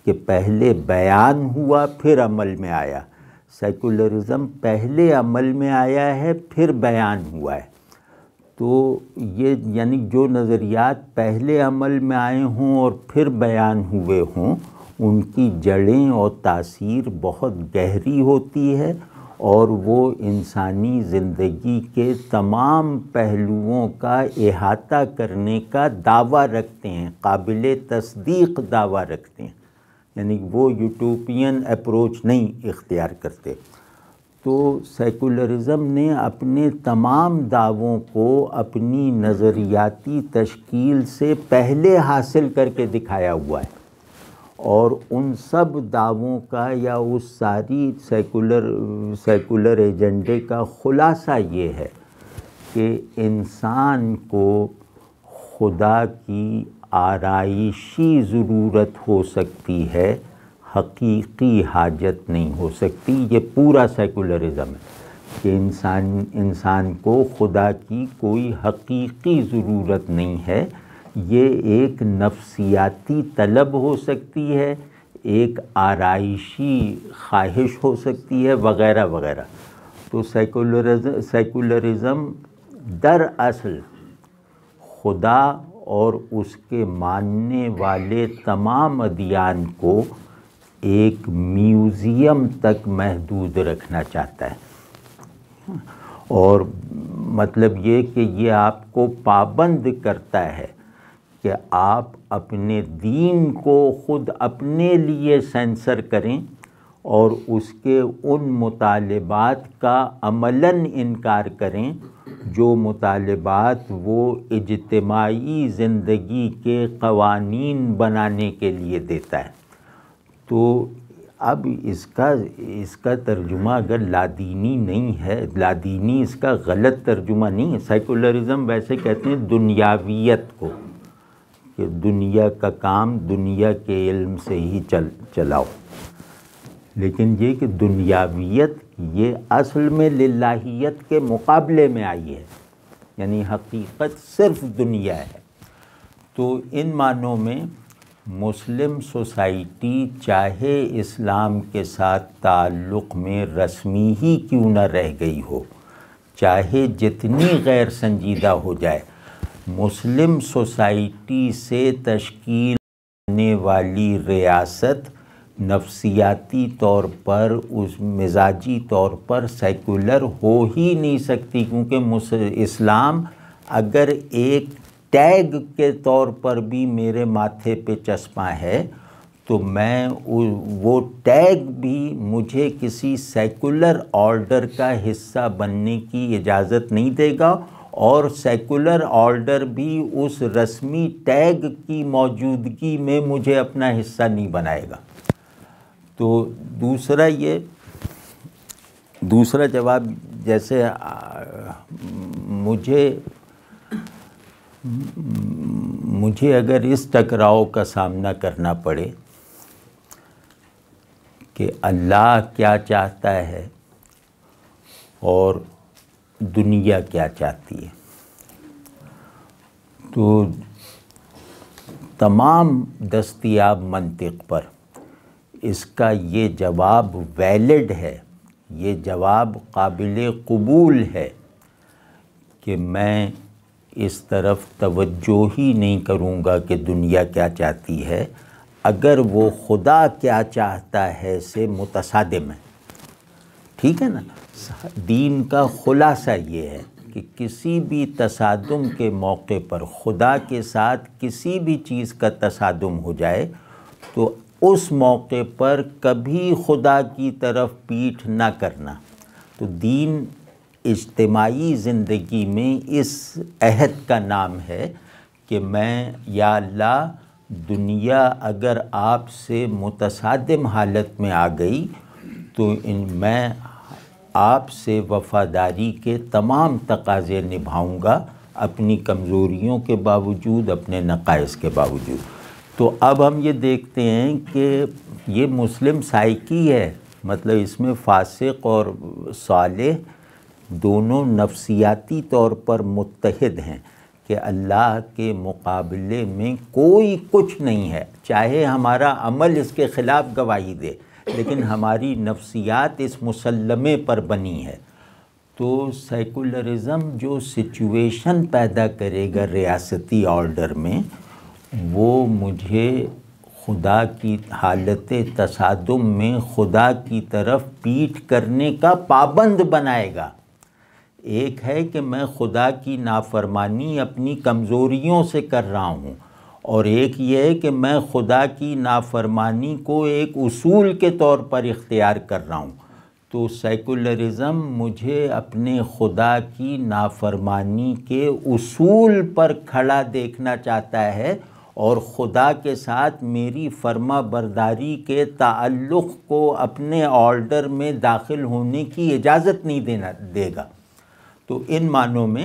کہ پہلے بیان ہوا پھر عمل میں آیا، سیکولرزم پہلے عمل میں آیا ہے پھر بیان ہوا ہے۔ تو یہ یعنی جو نظریات پہلے عمل میں آئے ہوں اور پھر بیان ہوئے ہوں، ان کی جڑیں اور تاثیر بہت گہری ہوتی ہے، اور وہ انسانی زندگی کے تمام پہلوؤں کا احاطہ کرنے کا دعویٰ رکھتے ہیں، قابل تصدیق دعویٰ رکھتے ہیں، یعنی وہ یوٹوپین اپروچ نہیں اختیار کرتے۔ تو سیکولرزم نے اپنے تمام دعووں کو اپنی نظریاتی تشکیل سے پہلے حاصل کر کے دکھایا ہوا ہے، اور ان سب دعووں کا یا اس ساری سیکولر ایجنڈے کا خلاصہ یہ ہے کہ انسان کو خدا کی آرائشی ضرورت ہو سکتی ہے، حقیقی حاجت نہیں ہو سکتی۔ یہ پورا سیکولرزم ہے کہ انسان کو خدا کی کوئی حقیقی ضرورت نہیں ہے، یہ ایک نفسیاتی طلب ہو سکتی ہے، ایک آرائشی خواہش ہو سکتی ہے، وغیرہ وغیرہ۔ تو سیکولرزم دراصل خدا اور اس کے ماننے والے تمام ادیان کو ایک میوزیم تک محدود رکھنا چاہتا ہے، اور مطلب یہ کہ یہ آپ کو پابند کرتا ہے کہ آپ اپنے دین کو خود اپنے لیے سینسر کریں اور اس کے ان مطالبات کا عملاً انکار کریں جو مطالبات وہ اجتماعی زندگی کے قوانین بنانے کے لیے دیتا ہے۔ تو اب اس کا ترجمہ اگر لادینی نہیں ہے، لادینی اس کا غلط ترجمہ نہیں ہے۔ سیکولرزم ویسے کہتے ہیں دنیاویت کو، کہ دنیا کا کام دنیا کے علم سے ہی چلاؤ، لیکن یہ کہ دنیاویت یہ اصل میں للہیت کے مقابلے میں آئی ہے، یعنی حقیقت صرف دنیا ہے۔ تو ان معنوں میں مسلم سوسائٹی چاہے اسلام کے ساتھ تعلق میں رسمی ہی کیوں نہ رہ گئی ہو، چاہے جتنی غیر سنجیدہ ہو جائے، مسلم سوسائٹی سے تشکیل ہونے والی ریاست نفسیاتی طور پر، اس مزاجی طور پر سیکولر ہو ہی نہیں سکتی، کیونکہ اسلام اگر ایک ٹیگ کے طور پر بھی میرے ماتھے پہ چسپاں ہے تو میں وہ ٹیگ بھی مجھے کسی سیکولر آرڈر کا حصہ بننے کی اجازت نہیں دے گا، اور سیکولر آرڈر بھی اس رسمی ٹیگ کی موجودگی میں مجھے اپنا حصہ نہیں بنائے گا۔ تو دوسرا جواب، جیسے مجھے مجھے اگر اس ٹکراؤ کا سامنا کرنا پڑے کہ اللہ کیا چاہتا ہے اور دنیا کیا چاہتی ہے، تو تمام دستیاب منطق پر اس کا یہ جواب ویلڈ ہے، یہ جواب قابل قبول ہے کہ میں اس طرف توجہ ہی نہیں کروں گا کہ دنیا کیا چاہتی ہے اگر وہ خدا کیا چاہتا ہے سے متصادم ہے۔ ٹھیک ہے نا؟ دین کا خلاصہ یہ ہے کہ کسی بھی تصادم کے موقع پر خدا کے ساتھ کسی بھی چیز کا تصادم ہو جائے تو اس موقع پر کبھی خدا کی طرف پیٹھ نہ کرنا۔ تو دین اجتماعی زندگی میں اس عہد کا نام ہے کہ میں یا اللہ دنیا اگر آپ سے متصادم حالت میں آ گئی تو میں آپ سے وفاداری کے تمام تقاضے نبھاؤں گا، اپنی کمزوریوں کے باوجود، اپنے نقائص کے باوجود۔ تو اب ہم یہ دیکھتے ہیں کہ یہ مسلم سائیکی ہے، مطلب اس میں فاسق اور صالح دونوں نفسیاتی طور پر متحد ہیں کہ اللہ کے مقابلے میں کوئی کچھ نہیں ہے، چاہے ہمارا عمل اس کے خلاف گواہی دے، لیکن ہماری نفسیات اس مسلمے پر بنی ہے۔ تو سیکولرزم جو سچویشن پیدا کرے گا ریاستی آرڈر میں، وہ مجھے خدا کی حالت تصادم میں خدا کی طرف پیٹھ کرنے کا پابند بنائے گا۔ ایک ہے کہ میں خدا کی نافرمانی اپنی کمزوریوں سے کر رہا ہوں، اور ایک یہ ہے کہ میں خدا کی نافرمانی کو ایک اصول کے طور پر اختیار کر رہا ہوں۔ تو سیکولرزم مجھے اپنے خدا کی نافرمانی کے اصول پر کھڑا دیکھنا چاہتا ہے، اور خدا کے ساتھ میری فرما برداری کے تعلق کو اپنے آرڈر میں داخل ہونے کی اجازت نہیں دے گا۔ تو ان معنوں میں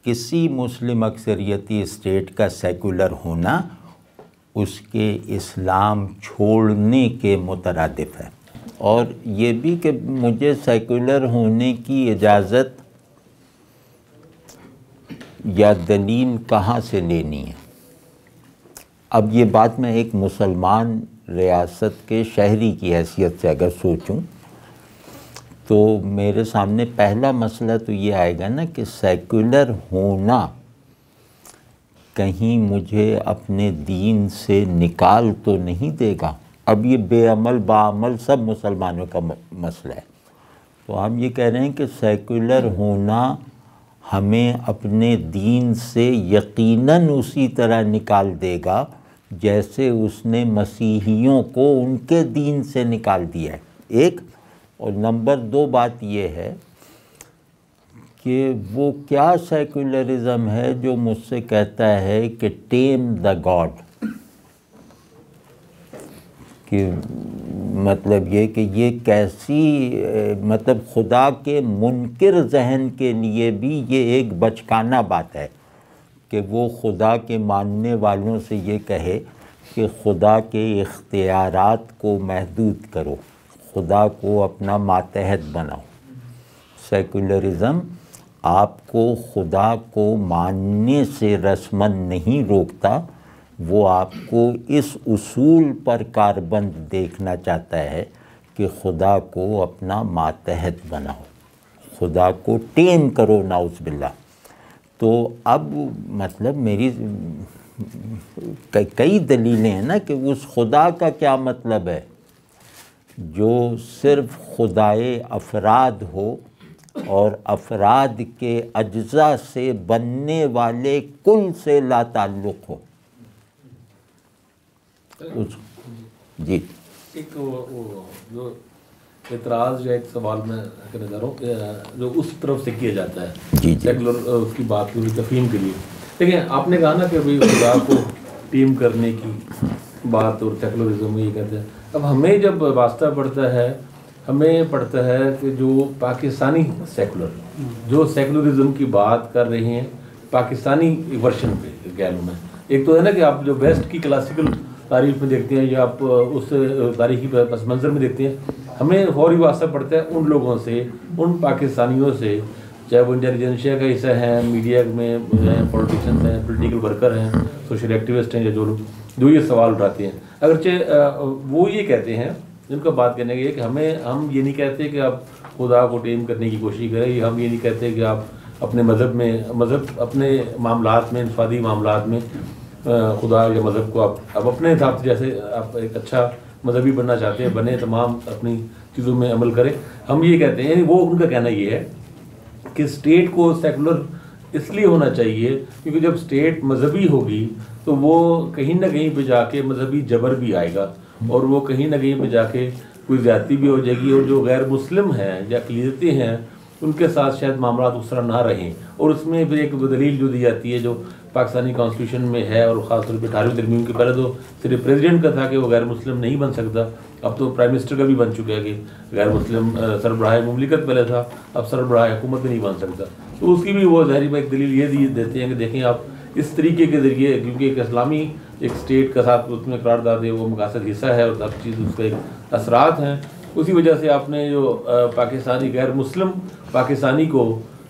کسی مسلم اکثریتی اسٹیٹ کا سیکولر ہونا اس کے اسلام چھوڑنے کے مترادف ہے، اور یہ بھی کہ مجھے سیکولر ہونے کی اجازت یا دلیل کہاں سے لینی ہے۔ اب یہ بات میں ایک مسلمان ریاست کے شہری کی حیثیت سے اگر سوچوں تو میرے سامنے پہلا مسئلہ تو یہ آئے گا نا کہ سیکولر ہونا کہیں مجھے اپنے دین سے نکال تو نہیں دے گا۔ اب یہ بے عمل باعمل سب مسلمانوں کا مسئلہ ہے، تو ہم یہ کہہ رہے ہیں کہ سیکولر ہونا ہمیں اپنے دین سے یقیناً اسی طرح نکال دے گا جیسے اس نے مسیحیوں کو ان کے دین سے نکال دیا ہے، ایک۔ اور نمبر دو بات یہ ہے کہ وہ کیا سیکولرزم ہے جو مجھ سے کہتا ہے کہ ٹیم دا گاڈ، کہ مطلب یہ کہ یہ کیسی مطلب خدا کے منکر ذہن کے لیے بھی یہ ایک بچکانہ بات ہے کہ وہ خدا کے ماننے والوں سے یہ کہے کہ خدا کے اختیارات کو محدود کرو، خدا کو اپنا ماتحت بناؤ۔ سیکولرزم آپ کو خدا کو ماننے سے رسماً نہیں روکتا، وہ آپ کو اس اصول پر کاربند دیکھنا چاہتا ہے کہ خدا کو اپنا ماتحت بناؤ، خدا کو ٹیم کرو، نعوذ باللہ۔ تو اب مطلب میری کئی دلیلیں ہیں نا کہ اس خدا کا کیا مطلب ہے جو صرف خدائے افراد ہو اور افراد کے اجزاء سے بننے والے کل سے لا تعلق ہو۔ جی ایک جو اعتراض یا ایک سوال میں کرنے جا رہا ہوں کہ جو اس طرف سے کیا جاتا ہے جی سیکولر اس کی بات پوری تفہیم کے لیے، لیکن آپ نے کہا نا کہ بھائی خدا کو ٹیم کرنے کی بات اور سیکولرزم یہ کہتے ہیں۔ اب ہمیں جب واسطہ پڑتا ہے، ہمیں پڑتا ہے کہ جو پاکستانی سیکولر جو سیکولرزم کی بات کر رہے ہیں پاکستانی ورژن پہ کہہ لوں میں. ایک تو ہے نا کہ آپ جو ویسٹ کی کلاسیکل تاریخ میں دیکھتے ہیں یا آپ اس تاریخی پس منظر میں دیکھتے ہیں, ہمیں فوری واسطہ پڑتا ہے ان لوگوں سے, ان پاکستانیوں سے, چاہے وہ انٹیلیجنسیا کا حصہ ہیں, میڈیا میں ہیں, پولیٹیشنس ہیں, پولیٹیکل ورکر ہیں, سوشل ایکٹیوسٹ ہیں, یا جو لوگ جو یہ سوال اٹھاتے ہیں. اگرچہ وہ یہ کہتے ہیں, جن کا بات کرنے کی ہے کہ ہم یہ نہیں کہتے کہ آپ خدا کو ٹیم کرنے کی کوشش کریں, ہم یہ نہیں کہتے کہ آپ اپنے مذہب اپنے معاملات میں, انفرادی معاملات میں خدا یا مذہب کو آپ اپنے حساب سے, جیسے آپ ایک اچھا مذہبی بننا چاہتے ہیں بنے, تمام اپنی چیزوں میں عمل کریں. ہم یہ کہتے ہیں, یعنی وہ ان کا کہنا یہ ہے کہ اسٹیٹ کو سیکولر اس لیے ہونا چاہیے کیونکہ جب اسٹیٹ مذہبی ہوگی تو وہ کہیں نہ کہیں پہ جا کے مذہبی جبر بھی آئے گا, اور وہ کہیں نہ کہیں پہ جا کے کوئی زیادتی بھی ہو جائے گی, اور جو غیر مسلم ہیں یا اقلیتیں ہیں ان کے ساتھ شاید معاملات اس طرح نہ رہیں. اور اس میں پھر ایک دلیل جو دی جاتی ہے جو پاکستانی کانسٹیٹیوشن میں ہے, اور خاص طور پہ 18ویں ترمیم کے پہلے تو صرف پریزیڈنٹ کا تھا کہ وہ غیر مسلم نہیں بن سکتا, اب تو پرائم منسٹر کا بھی بن چکا ہے کہ غیر مسلم سربراہ مملکت پہلے تھا, اب سربراہ حکومت بھی نہیں بن سکتا. تو اس کی بھی وہ ظاہری میں ایک دلیل یہ دیتے ہیں کہ دیکھیں آپ اس طریقے کے ذریعے, کیونکہ ایک اسلامی ایک اسٹیٹ کا ساتھ اس میں قرارداد ہے, وہ مقاصد حصہ ہے, اور ہر چیز اس کے اثرات ہیں. اسی وجہ سے آپ نے جو پاکستانی غیر مسلم پاکستانی کو,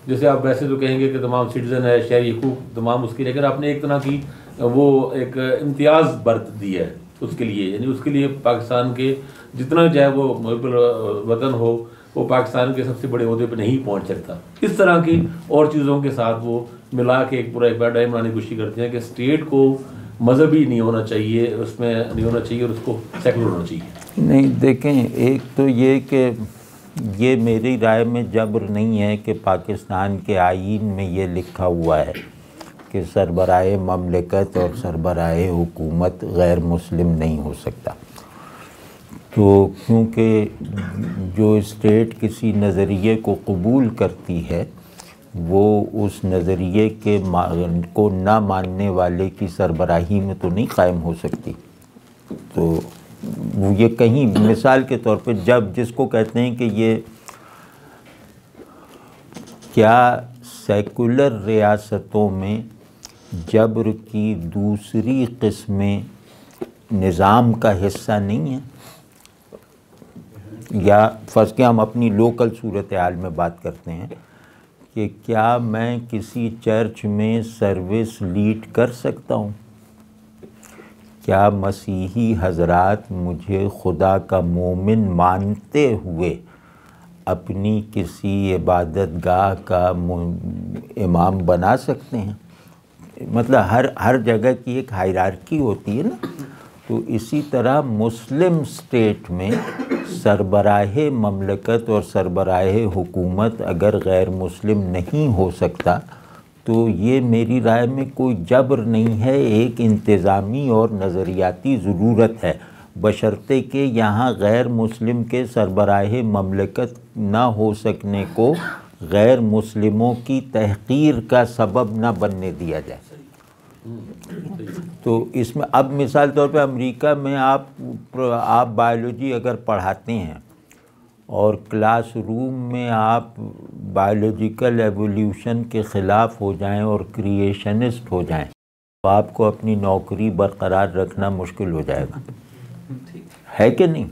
جیسے آپ ویسے تو کہیں گے کہ تمام سٹیزن ہے, شہری حقوق تمام اس کی, لیکن آپ نے ایک طرح کی وہ ایک امتیاز برت دی ہے اس کے لیے, یعنی اس کے لیے پاکستان کے جتنا چاہے وہ محب الوطن ہو وہ پاکستان کے سب سے بڑے عہدے پہ نہیں پہنچ سکتا. اس طرح کی اور چیزوں کے ساتھ وہ ملا کے ایک پورا ایک پیراڈائم بنانے کی کوشش کرتے ہیں کہ اسٹیٹ کو مذہبی نہیں ہونا چاہیے, اس میں نہیں ہونا چاہیے, اور اس کو سیکولر ہونا چاہیے. نہیں دیکھیں, ایک تو یہ کہ یہ میری رائے میں جبر نہیں ہے کہ پاکستان کے آئین میں یہ لکھا ہوا ہے کہ سربراہ مملکت اور سربراہ حکومت غیر مسلم نہیں ہو سکتا. تو کیونکہ جو اسٹیٹ کسی نظریے کو قبول کرتی ہے وہ اس نظریے کے کو نہ ماننے والے کی سربراہی میں تو نہیں قائم ہو سکتی. تو وہ یہ کہیں مثال کے طور پہ جس کو کہتے ہیں کہ یہ کیا سیکولر ریاستوں میں جبر کی دوسری قسمیں نظام کا حصہ نہیں ہیں, یا فرض کہ ہم اپنی لوکل صورتحال میں بات کرتے ہیں کہ کیا میں کسی چرچ میں سروس لیڈ کر سکتا ہوں؟ کیا مسیحی حضرات مجھے خدا کا مومن مانتے ہوئے اپنی کسی عبادت گاہ کا امام بنا سکتے ہیں؟ مطلب ہر جگہ کی ایک ہائرارکی ہوتی ہے نا. تو اسی طرح مسلم اسٹیٹ میں سربراہ مملکت اور سربراہ حکومت اگر غیر مسلم نہیں ہو سکتا تو یہ میری رائے میں کوئی جبر نہیں ہے, ایک انتظامی اور نظریاتی ضرورت ہے, بشرطے کہ یہاں غیر مسلم کے سربراہ مملکت نہ ہو سکنے کو غیر مسلموں کی تحقیر کا سبب نہ بننے دیا جائے. تو اس میں اب مثال طور پہ امریکہ میں آپ بایولوجی اگر پڑھاتے ہیں اور کلاس روم میں آپ بایولوجیکل ایولیوشن کے خلاف ہو جائیں اور کریشنسٹ ہو جائیں تو آپ کو اپنی نوکری برقرار رکھنا مشکل ہو جائے گا, ہے کہ نہیں؟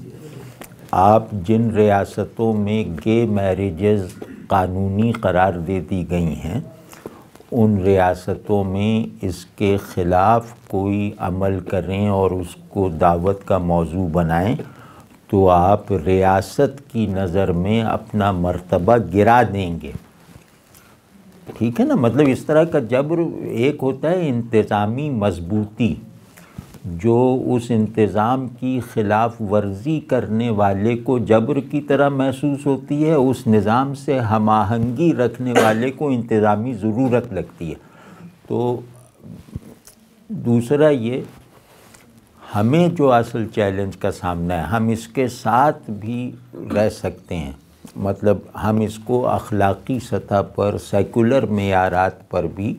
آپ جن ریاستوں میں گے میریجز قانونی قرار دے دی گئی ہیں ان ریاستوں میں اس کے خلاف کوئی عمل کریں اور اس کو دعوت کا موضوع بنائیں تو آپ ریاست کی نظر میں اپنا مرتبہ گرا دیں گے. ٹھیک ہے نا, مطلب اس طرح کا جبر ایک ہوتا ہے انتظامی مضبوطی جو اس انتظام کی خلاف ورزی کرنے والے کو جبر کی طرح محسوس ہوتی ہے, اس نظام سے ہم آہنگی رکھنے والے کو انتظامی ضرورت لگتی ہے. تو دوسرا یہ ہمیں جو اصل چیلنج کا سامنا ہے ہم اس کے ساتھ بھی رہ سکتے ہیں, مطلب ہم اس کو اخلاقی سطح پر سیکولر معیارات پر بھی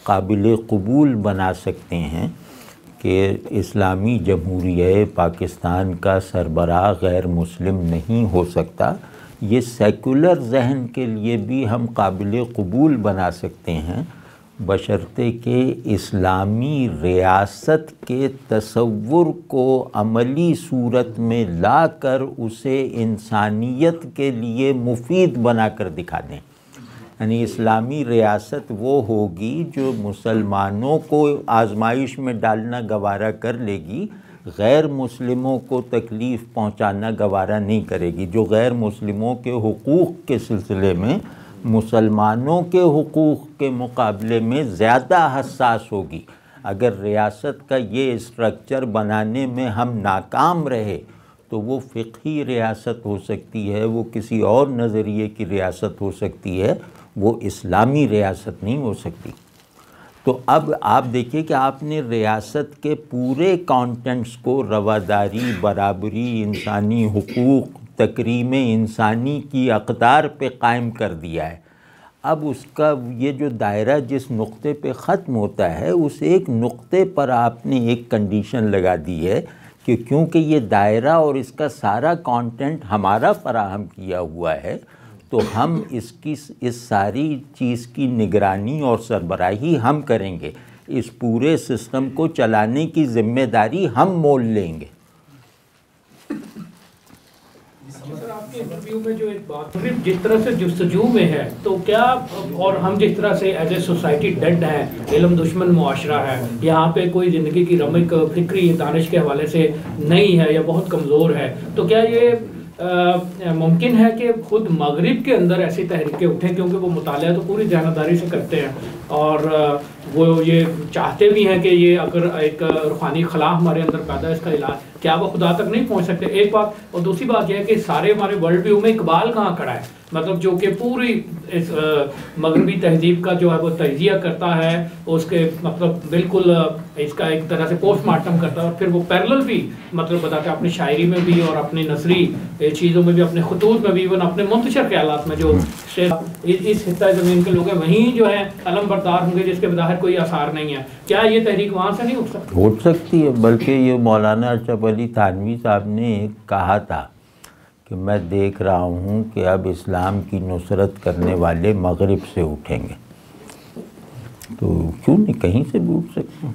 قابل قبول بنا سکتے ہیں کہ اسلامی جمہوریہ پاکستان کا سربراہ غیر مسلم نہیں ہو سکتا. یہ سیکولر ذہن کے لیے بھی ہم قابل قبول بنا سکتے ہیں, بشرطے کہ اسلامی ریاست کے تصور کو عملی صورت میں لا کر اسے انسانیت کے لیے مفید بنا کر دکھا دیں. یعنی اسلامی ریاست وہ ہوگی جو مسلمانوں کو آزمائش میں ڈالنا گوارا کر لے گی، غیر مسلموں کو تکلیف پہنچانا گوارا نہیں کرے گی، جو غیر مسلموں کے حقوق کے سلسلے میں مسلمانوں کے حقوق کے مقابلے میں زیادہ حساس ہوگی. اگر ریاست کا یہ اسٹرکچر بنانے میں ہم ناکام رہے تو وہ فقہی ریاست ہو سکتی ہے، وہ کسی اور نظریے کی ریاست ہو سکتی ہے، وہ اسلامی ریاست نہیں ہو سکتی. تو اب آپ دیکھیے کہ آپ نے ریاست کے پورے کانٹینٹس کو رواداری، برابری، انسانی حقوق، تکریم انسانی کی اقدار پہ قائم کر دیا ہے. اب اس کا یہ جو دائرہ جس نقطے پہ ختم ہوتا ہے، اس ایک نقطے پر آپ نے ایک کنڈیشن لگا دی ہے کہ کیونکہ یہ دائرہ اور اس کا سارا کانٹینٹ ہمارا فراہم کیا ہوا ہے، تو ہم اس ساری چیز کی نگرانی اور سربراہی ہم کریں گے، اس پورے سسٹم کو چلانے کی ذمہ داری ہم مول لیں گے. سر آپ کے انٹرویو میں جو ایک بات جس طرح سے جستجو میں ہے، تو کیا اور ہم جس طرح سے ایز اے سوسائٹی ڈیڈ ہیں، علم دشمن معاشرہ ہے، یہاں پہ کوئی زندگی کی رمق فکری دانش کے حوالے سے نہیں ہے یا بہت کمزور ہے، تو کیا یہ ممکن ہے کہ خود مغرب کے اندر ایسی تحریکیں اٹھیں، کیونکہ وہ مطالعہ تو پوری دیانتداری سے کرتے ہیں اور وہ یہ چاہتے بھی ہیں کہ یہ اگر ایک روحانی خلا ہمارے اندر پیدا ہے، اس کا علاج کیا وہ خدا تک نہیں پہنچ سکتے؟ ایک بات. اور دوسری بات یہ ہے کہ سارے ہمارے ورلڈ ویو میں اقبال کہاں کھڑا ہے، مطلب جو کہ پوری اس مغربی تہذیب کا جو ہے وہ تجزیہ کرتا ہے، اس کے مطلب بالکل اس کا ایک طرح سے پوسٹ مارٹم کرتا ہے، اور پھر وہ پیرلل بھی مطلب بتاتے ہیں اپنی شاعری میں بھی اور اپنی نثری چیزوں میں بھی، اپنے خطوط میں بھی، ایون اپنے منتشر خیالات میں. جو اس خطہ زمین کے لوگ ہیں وہیں جو ہے علم بردار ہوں گے جس کے بظاہر کوئی آثار نہیں ہے. کیا یہ تحریک وہاں سے نہیں اٹھ سکتی؟ اٹھ سکتی ہے، بلکہ یہ مولانا اشرف علی تھانوی صاحب نے کہا تھا کہ میں دیکھ رہا ہوں کہ اب اسلام کی نصرت کرنے والے مغرب سے اٹھیں گے. تو کیوں نہیں، کہیں سے بھی اٹھ سکتے ہیں.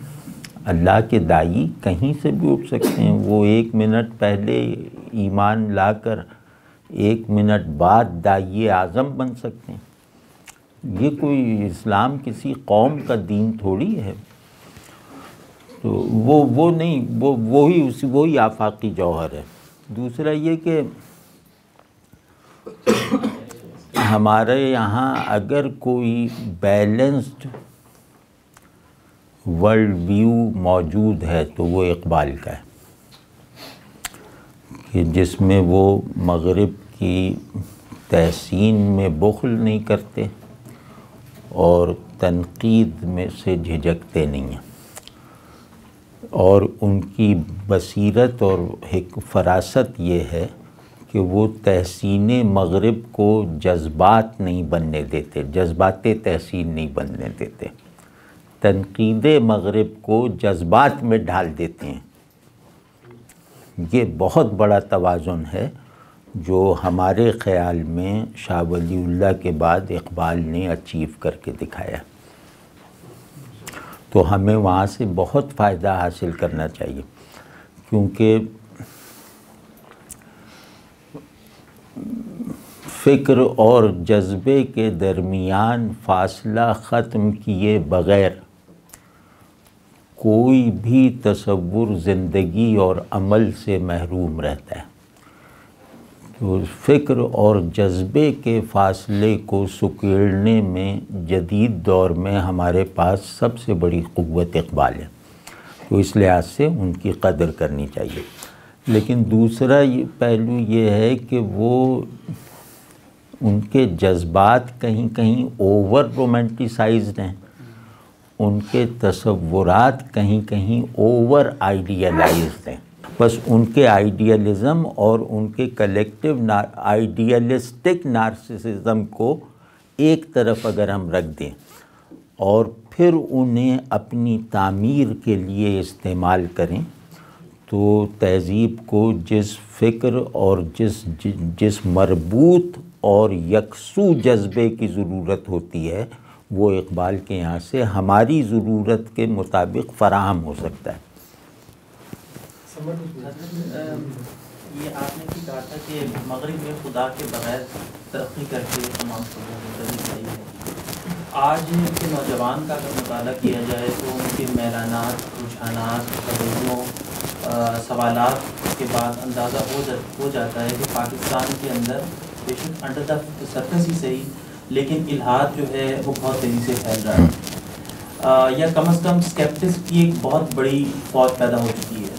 اللہ کے دائی کہیں سے بھی اٹھ سکتے ہیں. وہ 1 منٹ پہلے ایمان لا کر 1 منٹ بعد دائی اعظم بن سکتے ہیں. یہ کوئی اسلام کسی قوم کا دین تھوڑی ہے. تو وہ نہیں، وہی آفاقی جوہر ہے. دوسرا یہ کہ ہمارے یہاں اگر کوئی بیلنسڈ ورلڈ ویو موجود ہے تو وہ اقبال کا ہے، کہ جس میں وہ مغرب کی تحسین میں بخل نہیں کرتے اور تنقید میں سے جھجکتے نہیں ہیں، اور ان کی بصیرت اور فراست یہ ہے کہ وہ تحسین مغرب کو جذبات نہیں بننے دیتے، جذبات تحسین نہیں بننے دیتے، تنقید مغرب کو جذبات میں ڈال دیتے ہیں. یہ بہت بڑا توازن ہے جو ہمارے خیال میں شاہ ولی اللہ کے بعد اقبال نے اچیو کر کے دکھایا. تو ہمیں وہاں سے بہت فائدہ حاصل کرنا چاہیے، کیونکہ فکر اور جذبے کے درمیان فاصلہ ختم کیے بغیر کوئی بھی تصور زندگی اور عمل سے محروم رہتا ہے. تو فکر اور جذبے کے فاصلے کو سکیڑنے میں جدید دور میں ہمارے پاس سب سے بڑی قوت اقبال ہے. تو اس لحاظ سے ان کی قدر کرنی چاہیے. لیکن دوسرا پہلو یہ ہے کہ وہ ان کے جذبات کہیں کہیں اوور رومانٹیسائزڈ ہیں، ان کے تصورات کہیں کہیں اوور آئیڈیلائزڈ ہیں. بس ان کے آئیڈیالزم اور ان کے کلیکٹیو آئیڈیلسٹک نارسسزم کو ایک طرف اگر ہم رکھ دیں اور پھر انہیں اپنی تعمیر کے لیے استعمال کریں، تو تہذیب کو جس فکر اور جس مربوط اور یکسو جذبے کی ضرورت ہوتی ہے وہ اقبال کے یہاں سے ہماری ضرورت کے مطابق فراہم ہو سکتا ہے۔ یہ آپ نے بھی کہا تھا کہ مغرب میں خدا کے بغیر ترقی کر کے تمام چیزوں کو کرنی چاہیے۔ آج کے نوجوان کا اگر مطالعہ کیا جائے تو ان کے میلانات، رجحانات، توجہوں، سوالات کے بعد اندازہ ہو جاتا ہے کہ پاکستان کے اندر بے شک انڈر دا سرفیس ہی صحیح، لیکن الحاد جو ہے وہ بہت تیزی سے پھیل رہا ہے، یا کم از کم اسکیپٹس کی ایک بہت بڑی فوج پیدا ہو چکی ہے۔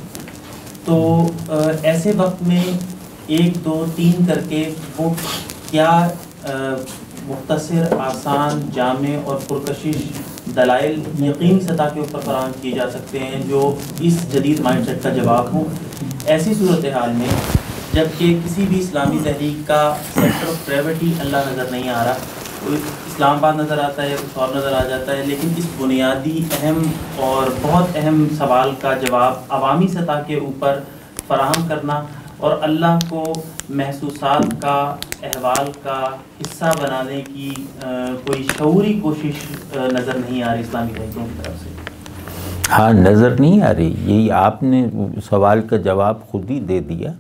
تو ایسے وقت میں 1 2 3 کر کے وہ کیا مختصر، آسان، جامع اور پرکشش دلائل یقینی سطح کے اوپر فراہم کیے جا سکتے ہیں جو اس جدید مائنڈ سیٹ کا جواب ہو ایسی صورتحال میں، جبکہ کسی بھی اسلامی تحریک کا سینٹر آف گریوٹی اللہ نظر نہیں آ رہا، اسلام آباد نظر آتا ہے، کچھ اور نظر آ جاتا ہے، لیکن اس بنیادی اہم اور بہت اہم سوال کا جواب عوامی سطح کے اوپر فراہم کرنا اور اللہ کو محسوسات کا، احوال کا حصہ بنانے کی کوئی شعوری کوشش نظر نہیں آ رہی اسلامی تحریکوں کی طرف سے۔ ہاں، نظر نہیں آ رہی، یہی آپ نے سوال کا جواب خود ہی دے دیا۔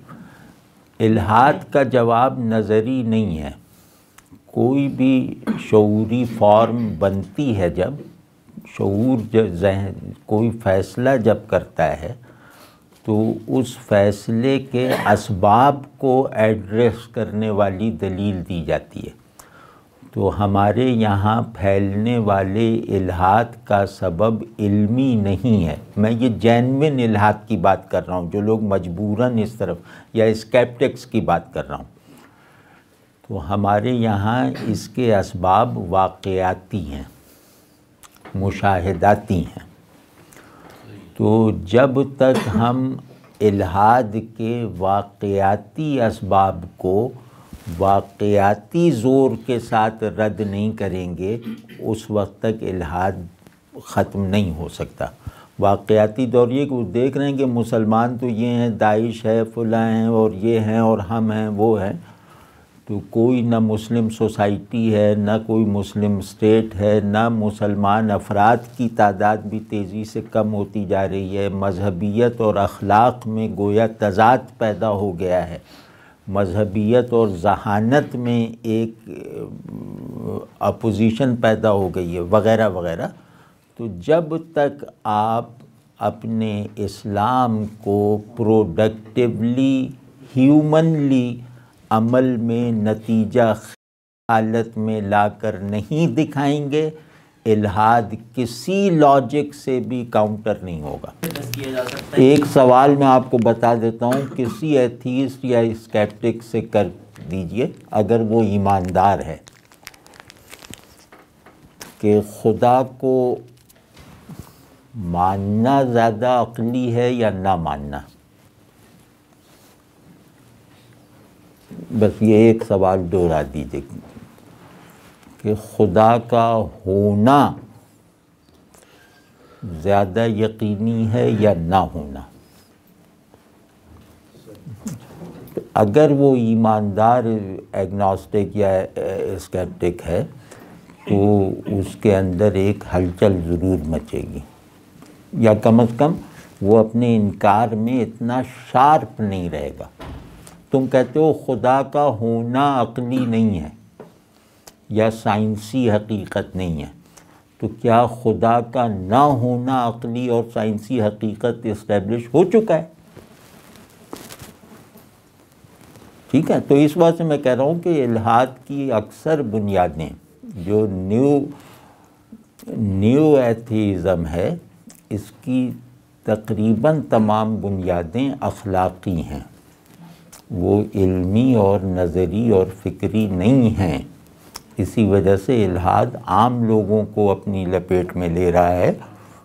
الحاد کا جواب نظری نہیں ہے۔ کوئی بھی شعوری فارم بنتی ہے، جب شعور ذہن کوئی فیصلہ جب کرتا ہے تو اس فیصلے کے اسباب کو ایڈریس کرنے والی دلیل دی جاتی ہے۔ تو ہمارے یہاں پھیلنے والے الحاد کا سبب علمی نہیں ہے، میں یہ جینوین الحاد کی بات کر رہا ہوں، جو لوگ مجبوراً اس طرف، یا اسکیپٹکس کی بات کر رہا ہوں۔ تو ہمارے یہاں اس کے اسباب واقعاتی ہیں، مشاہداتی ہیں۔ تو جب تک ہم الحاد کے واقعاتی اسباب کو واقعاتی زور کے ساتھ رد نہیں کریں گے، اس وقت تک الحاد ختم نہیں ہو سکتا۔ واقعاتی دور یہ کہ وہ دیکھ رہے ہیں کہ مسلمان تو یہ ہیں، داعش ہے، فلاں ہیں، اور یہ ہیں، اور ہم ہیں، وہ ہیں، تو کوئی نہ مسلم سوسائٹی ہے، نہ کوئی مسلم اسٹیٹ ہے، نہ مسلمان افراد کی تعداد بھی تیزی سے کم ہوتی جا رہی ہے۔ مذہبیت اور اخلاق میں گویا تضاد پیدا ہو گیا ہے، مذہبیت اور ذہانت میں ایک اپوزیشن پیدا ہو گئی ہے، وغیرہ وغیرہ۔ تو جب تک آپ اپنے اسلام کو پروڈکٹیولی، ہیومنلی عمل میں نتیجہ حالت میں لا کر نہیں دکھائیں گے، الحاد کسی لاجک سے بھی کاؤنٹر نہیں ہوگا۔ ایک سوال میں آپ کو بتا دیتا ہوں، کسی ایتھیسٹ یا اسکیپٹک سے کر دیجئے، اگر وہ ایماندار ہے، کہ خدا کو ماننا زیادہ عقلی ہے یا نہ ماننا؟ بس یہ ایک سوال دوہرا دیجیے کہ خدا کا ہونا زیادہ یقینی ہے یا نہ ہونا؟ اگر وہ ایماندار ایگنوسٹک یا اسکیپٹک ہے تو اس کے اندر ایک ہلچل ضرور مچے گی، یا کم از کم وہ اپنے انکار میں اتنا شارپ نہیں رہے گا۔ تم کہتے ہو خدا کا ہونا عقلی نہیں ہے یا سائنسی حقیقت نہیں ہے، تو کیا خدا کا نہ ہونا عقلی اور سائنسی حقیقت اسٹیبلش ہو چکا ہے؟ ٹھیک ہے، تو اس وجہ سے میں کہہ رہا ہوں کہ الحاد کی اکثر بنیادیں جو نیو ایتھیزم ہے، اس کی تقریباً تمام بنیادیں اخلاقی ہیں، وہ علمی اور نظری اور فکری نہیں ہیں۔ اسی وجہ سے الحاد عام لوگوں کو اپنی لپیٹ میں لے رہا ہے،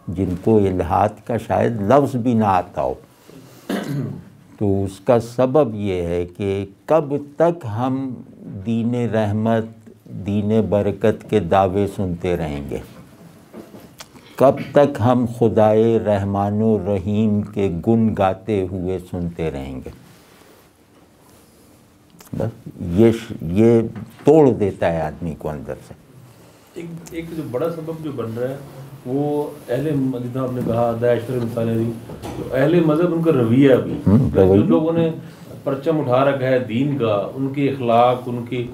جن کو الحاد کا شاید لفظ بھی نہ آتا ہو۔ تو اس کا سبب یہ ہے کہ کب تک ہم دین رحمت، دین برکت کے دعوے سنتے رہیں گے؟ کب تک ہم خدائے رحمان و رحیم کے گن گاتے ہوئے سنتے رہیں گے؟ بس یہ توڑ دیتا ہے آدمی کو اندر سے۔ ایک جو بڑا سبب جو بن رہا ہے وہ اہل جتنا آپ نے کہا داعش پر مثالیں دی، تو اہل مذہب ان کا رویہ بھی، جو لوگوں نے پرچم اٹھا رکھا ہے دین کا، ان کے اخلاق، ان کی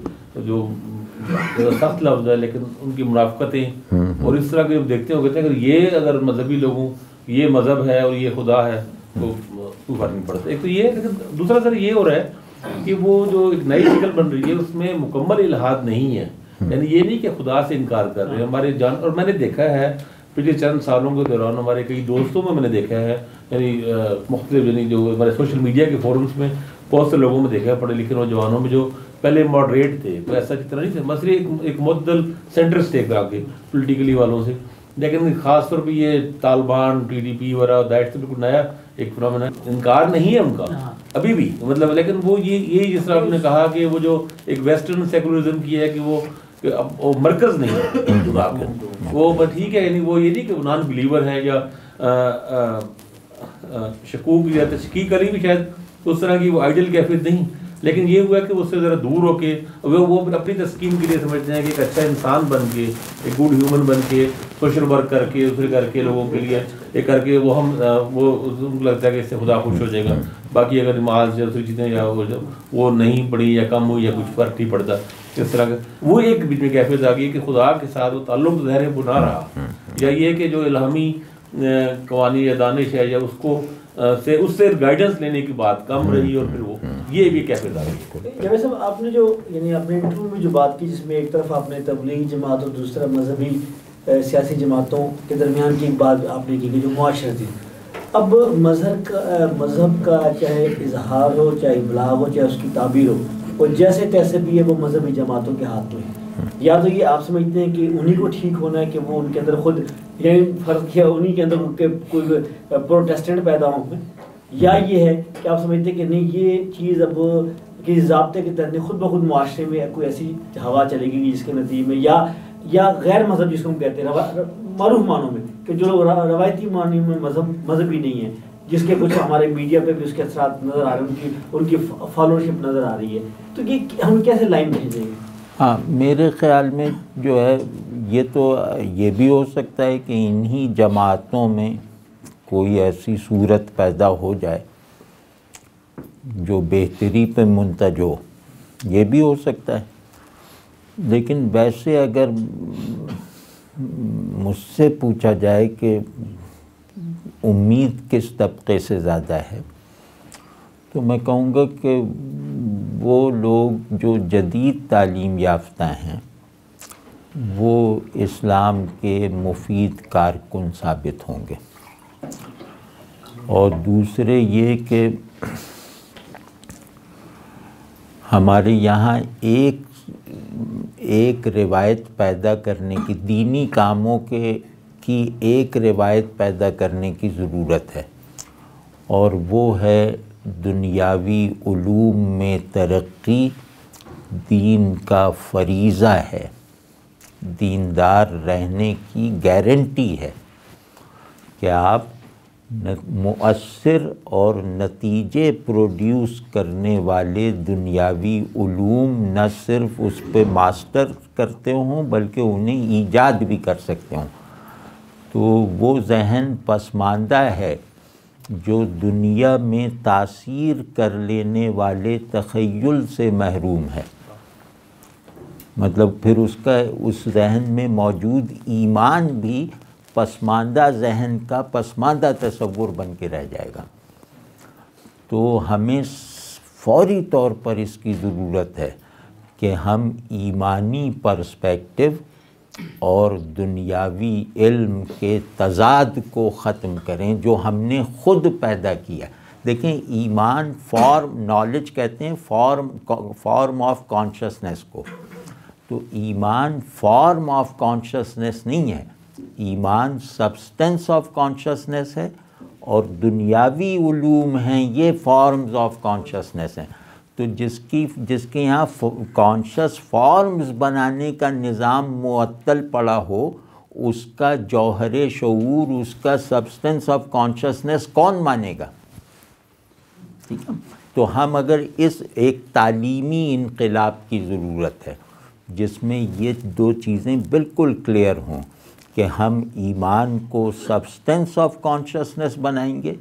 جو سخت لفظ ہے لیکن ان کی منافقتیں اور اس طرح کے جب دیکھتے ہو کہتے ہیں اگر مذہبی لوگوں یہ مذہب ہے اور یہ خدا ہے تو کوئی فرق نہیں پڑتا. ایک تو یہ ہے، لیکن دوسرا سر یہ ہو رہا ہے کہ وہ جو ایک نئی شکل بن رہی ہے اس میں مکمل الحاد نہیں ہے، یعنی یہ نہیں کہ خدا سے انکار کر رہے ہیں ہمارے جان. اور میں نے دیکھا ہے پچھلے چند سالوں کے دوران ہمارے کئی دوستوں میں نے دیکھا ہے، یعنی مختلف یعنی جو ہمارے سوشل میڈیا کے فورمز میں بہت سے لوگوں میں دیکھا ہے، پڑھے لکھے نوجوانوں میں جو پہلے ماڈریٹ تھے تو ایسا جتنا نہیں تھے، مسئلے ایک معتدل سینٹر سٹیک آ کے پولیٹیکلی والوں سے، لیکن خاص طور پہ یہ طالبان، ٹی ڈی پی وغیرہ داعش سے بالکل نیا ایک فنامنا، انکار نہیں ہے ان کا ابھی بھی، مطلب لیکن وہ یہ جس طرح آپ نے کہا کہ وہ جو ایک ویسٹرن سیکولرزم کی ہے کہ وہ مرکز نہیں ہے وہ ٹھیک ہے، یعنی وہ یہ نہیں کہ وہ نان بلیور ہے یا شکوک یا تشکیک علی بھی شاید اس طرح کی وہ آئیڈیل کیفیت نہیں، لیکن یہ ہوا کہ اس سے ذرا دور ہو کے وہ اپنی تسکین کے لیے سمجھتے ہیں کہ ایک اچھا انسان بن کے، ایک گڈ ہیومن بن کے، سوشل ورک کر کے دوسرے کر کے لوگوں کے لیے یہ کر کے وہ ان کو لگتا ہے کہ اس سے خدا خوش ہو جائے گا. باقی اگر نماز یا دوسری چیزیں یا وہ نہیں پڑھی یا کم ہوئی یا کچھ فرق نہیں پڑتا اس طرح کا، وہ ایک بیچ میں کیفیت آ گئی کہ خدا کے ساتھ وہ تعلق ظاہر بنا رہا، یا یہ کہ جو الہامی قوانین یا دانش ہے یا اس سے گائیڈنس لینے کی بات کم رہی اور پھر وہ یہ بھی کیفیت آ گئی. جاوید صاحب آپ نے جو یعنی اپنے انٹرویو میں جو بات کی جس میں ایک طرف آپ نے تبلیغی جماعت اور دوسرا مذہبی سیاسی جماعتوں کے درمیان کی ایک بات آپ نے کی کہ جو معاشرتی، اب مذہب کا چاہے اظہار ہو، چاہے ابلاغ ہو، چاہے اس کی تعبیر ہو، وہ جیسے تیسے بھی ہے وہ مذہبی جماعتوں کے ہاتھ میں ہے. یا تو یہ آپ سمجھتے ہیں کہ انہی کو ٹھیک ہونا ہے کہ وہ ان کے اندر خود یعنی فرق کیا انہی کے اندر کوئی پروٹیسٹنٹ پیدا ہوں گے، یا یہ ہے کہ آپ سمجھتے ہیں کہ نہیں یہ چیز اب کہ ضابطے کے تحت خود بخود معاشرے میں کوئی ایسی ہوا چلے گی جس کے نتیجے میں یا غیر مذہب جس کو ہم کہتے ہیں معروف معنوں میں کہ جو لوگ روایتی معنی میں مذہبی نہیں ہے، جس کے کچھ ہمارے میڈیا پہ بھی اس کے اثرات نظر آ رہے ہیں، ان کی فالوورشپ نظر آ رہی ہے، تو یہ ہم کیسے لائن بھیجیں گے؟ ہاں میرے خیال میں جو ہے یہ تو یہ بھی ہو سکتا ہے کہ انہی جماعتوں میں کوئی ایسی صورت پیدا ہو جائے جو بہتری پہ منتج ہو، یہ بھی ہو سکتا ہے. لیکن ویسے اگر مجھ سے پوچھا جائے کہ امید کس طبقے سے زیادہ ہے تو میں کہوں گا کہ وہ لوگ جو جدید تعلیم یافتہ ہیں وہ اسلام کے مفید کارکن ثابت ہوں گے. اور دوسرے یہ کہ ہمارے یہاں ایک روایت پیدا کرنے کی، دینی کاموں کی ایک روایت پیدا کرنے کی ضرورت ہے، اور وہ ہے دنیاوی علوم میں ترقی دین کا فریضہ ہے، دیندار رہنے کی گارنٹی ہے کہ آپ مؤثر اور نتیجے پروڈیوس کرنے والے دنیاوی علوم نہ صرف اس پہ ماسٹر کرتے ہوں بلکہ انہیں ایجاد بھی کر سکتے ہوں. تو وہ ذہن پسماندہ ہے جو دنیا میں تاثیر کر لینے والے تخیل سے محروم ہے. مطلب پھر اس ذہن میں موجود ایمان بھی پسماندہ ذہن کا پسماندہ تصور بن کے رہ جائے گا. تو ہمیں فوری طور پر اس کی ضرورت ہے کہ ہم ایمانی پرسپیکٹو اور دنیاوی علم کے تضاد کو ختم کریں جو ہم نے خود پیدا کیا. دیکھیں ایمان نالج کہتے ہیں فارم آف کانشسنس کو، تو ایمان فارم آف کانشسنس نہیں ہے، ایمان سبسٹنس آف کانشسنس ہے، اور دنیاوی علوم ہیں یہ فارمز آف کانشسنس ہیں. تو جس کے یہاں کانشس فارمز بنانے کا نظام معطل پڑا ہو، اس کا جوہر شعور، اس کا سبسٹنس آف کانشسنس کون مانے گا؟ ٹھیک ہے. تو ہم اگر ایک تعلیمی انقلاب کی ضرورت ہے، جس میں یہ دو چیزیں بالکل کلیئر ہوں کہ ہم ایمان کو سبسٹنس آف کانشسنس بنائیں گے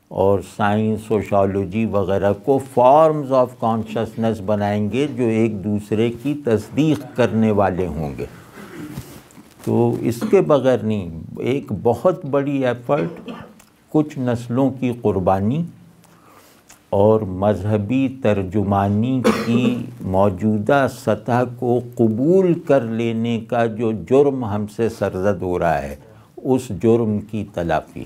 اور سائنس سوشالوجی وغیرہ کو فارمز آف کانشسنس بنائیں گے جو ایک دوسرے کی تصدیق کرنے والے ہوں گے. تو اس کے بغیر نہیں. ایک بہت بڑی ایفرٹ کچھ نسلوں کی قربانی اور مذہبی ترجمانی کی موجودہ سطح کو قبول کر لینے کا جو جرم ہم سے سرزد ہو رہا ہے، اس جرم کی تلافی.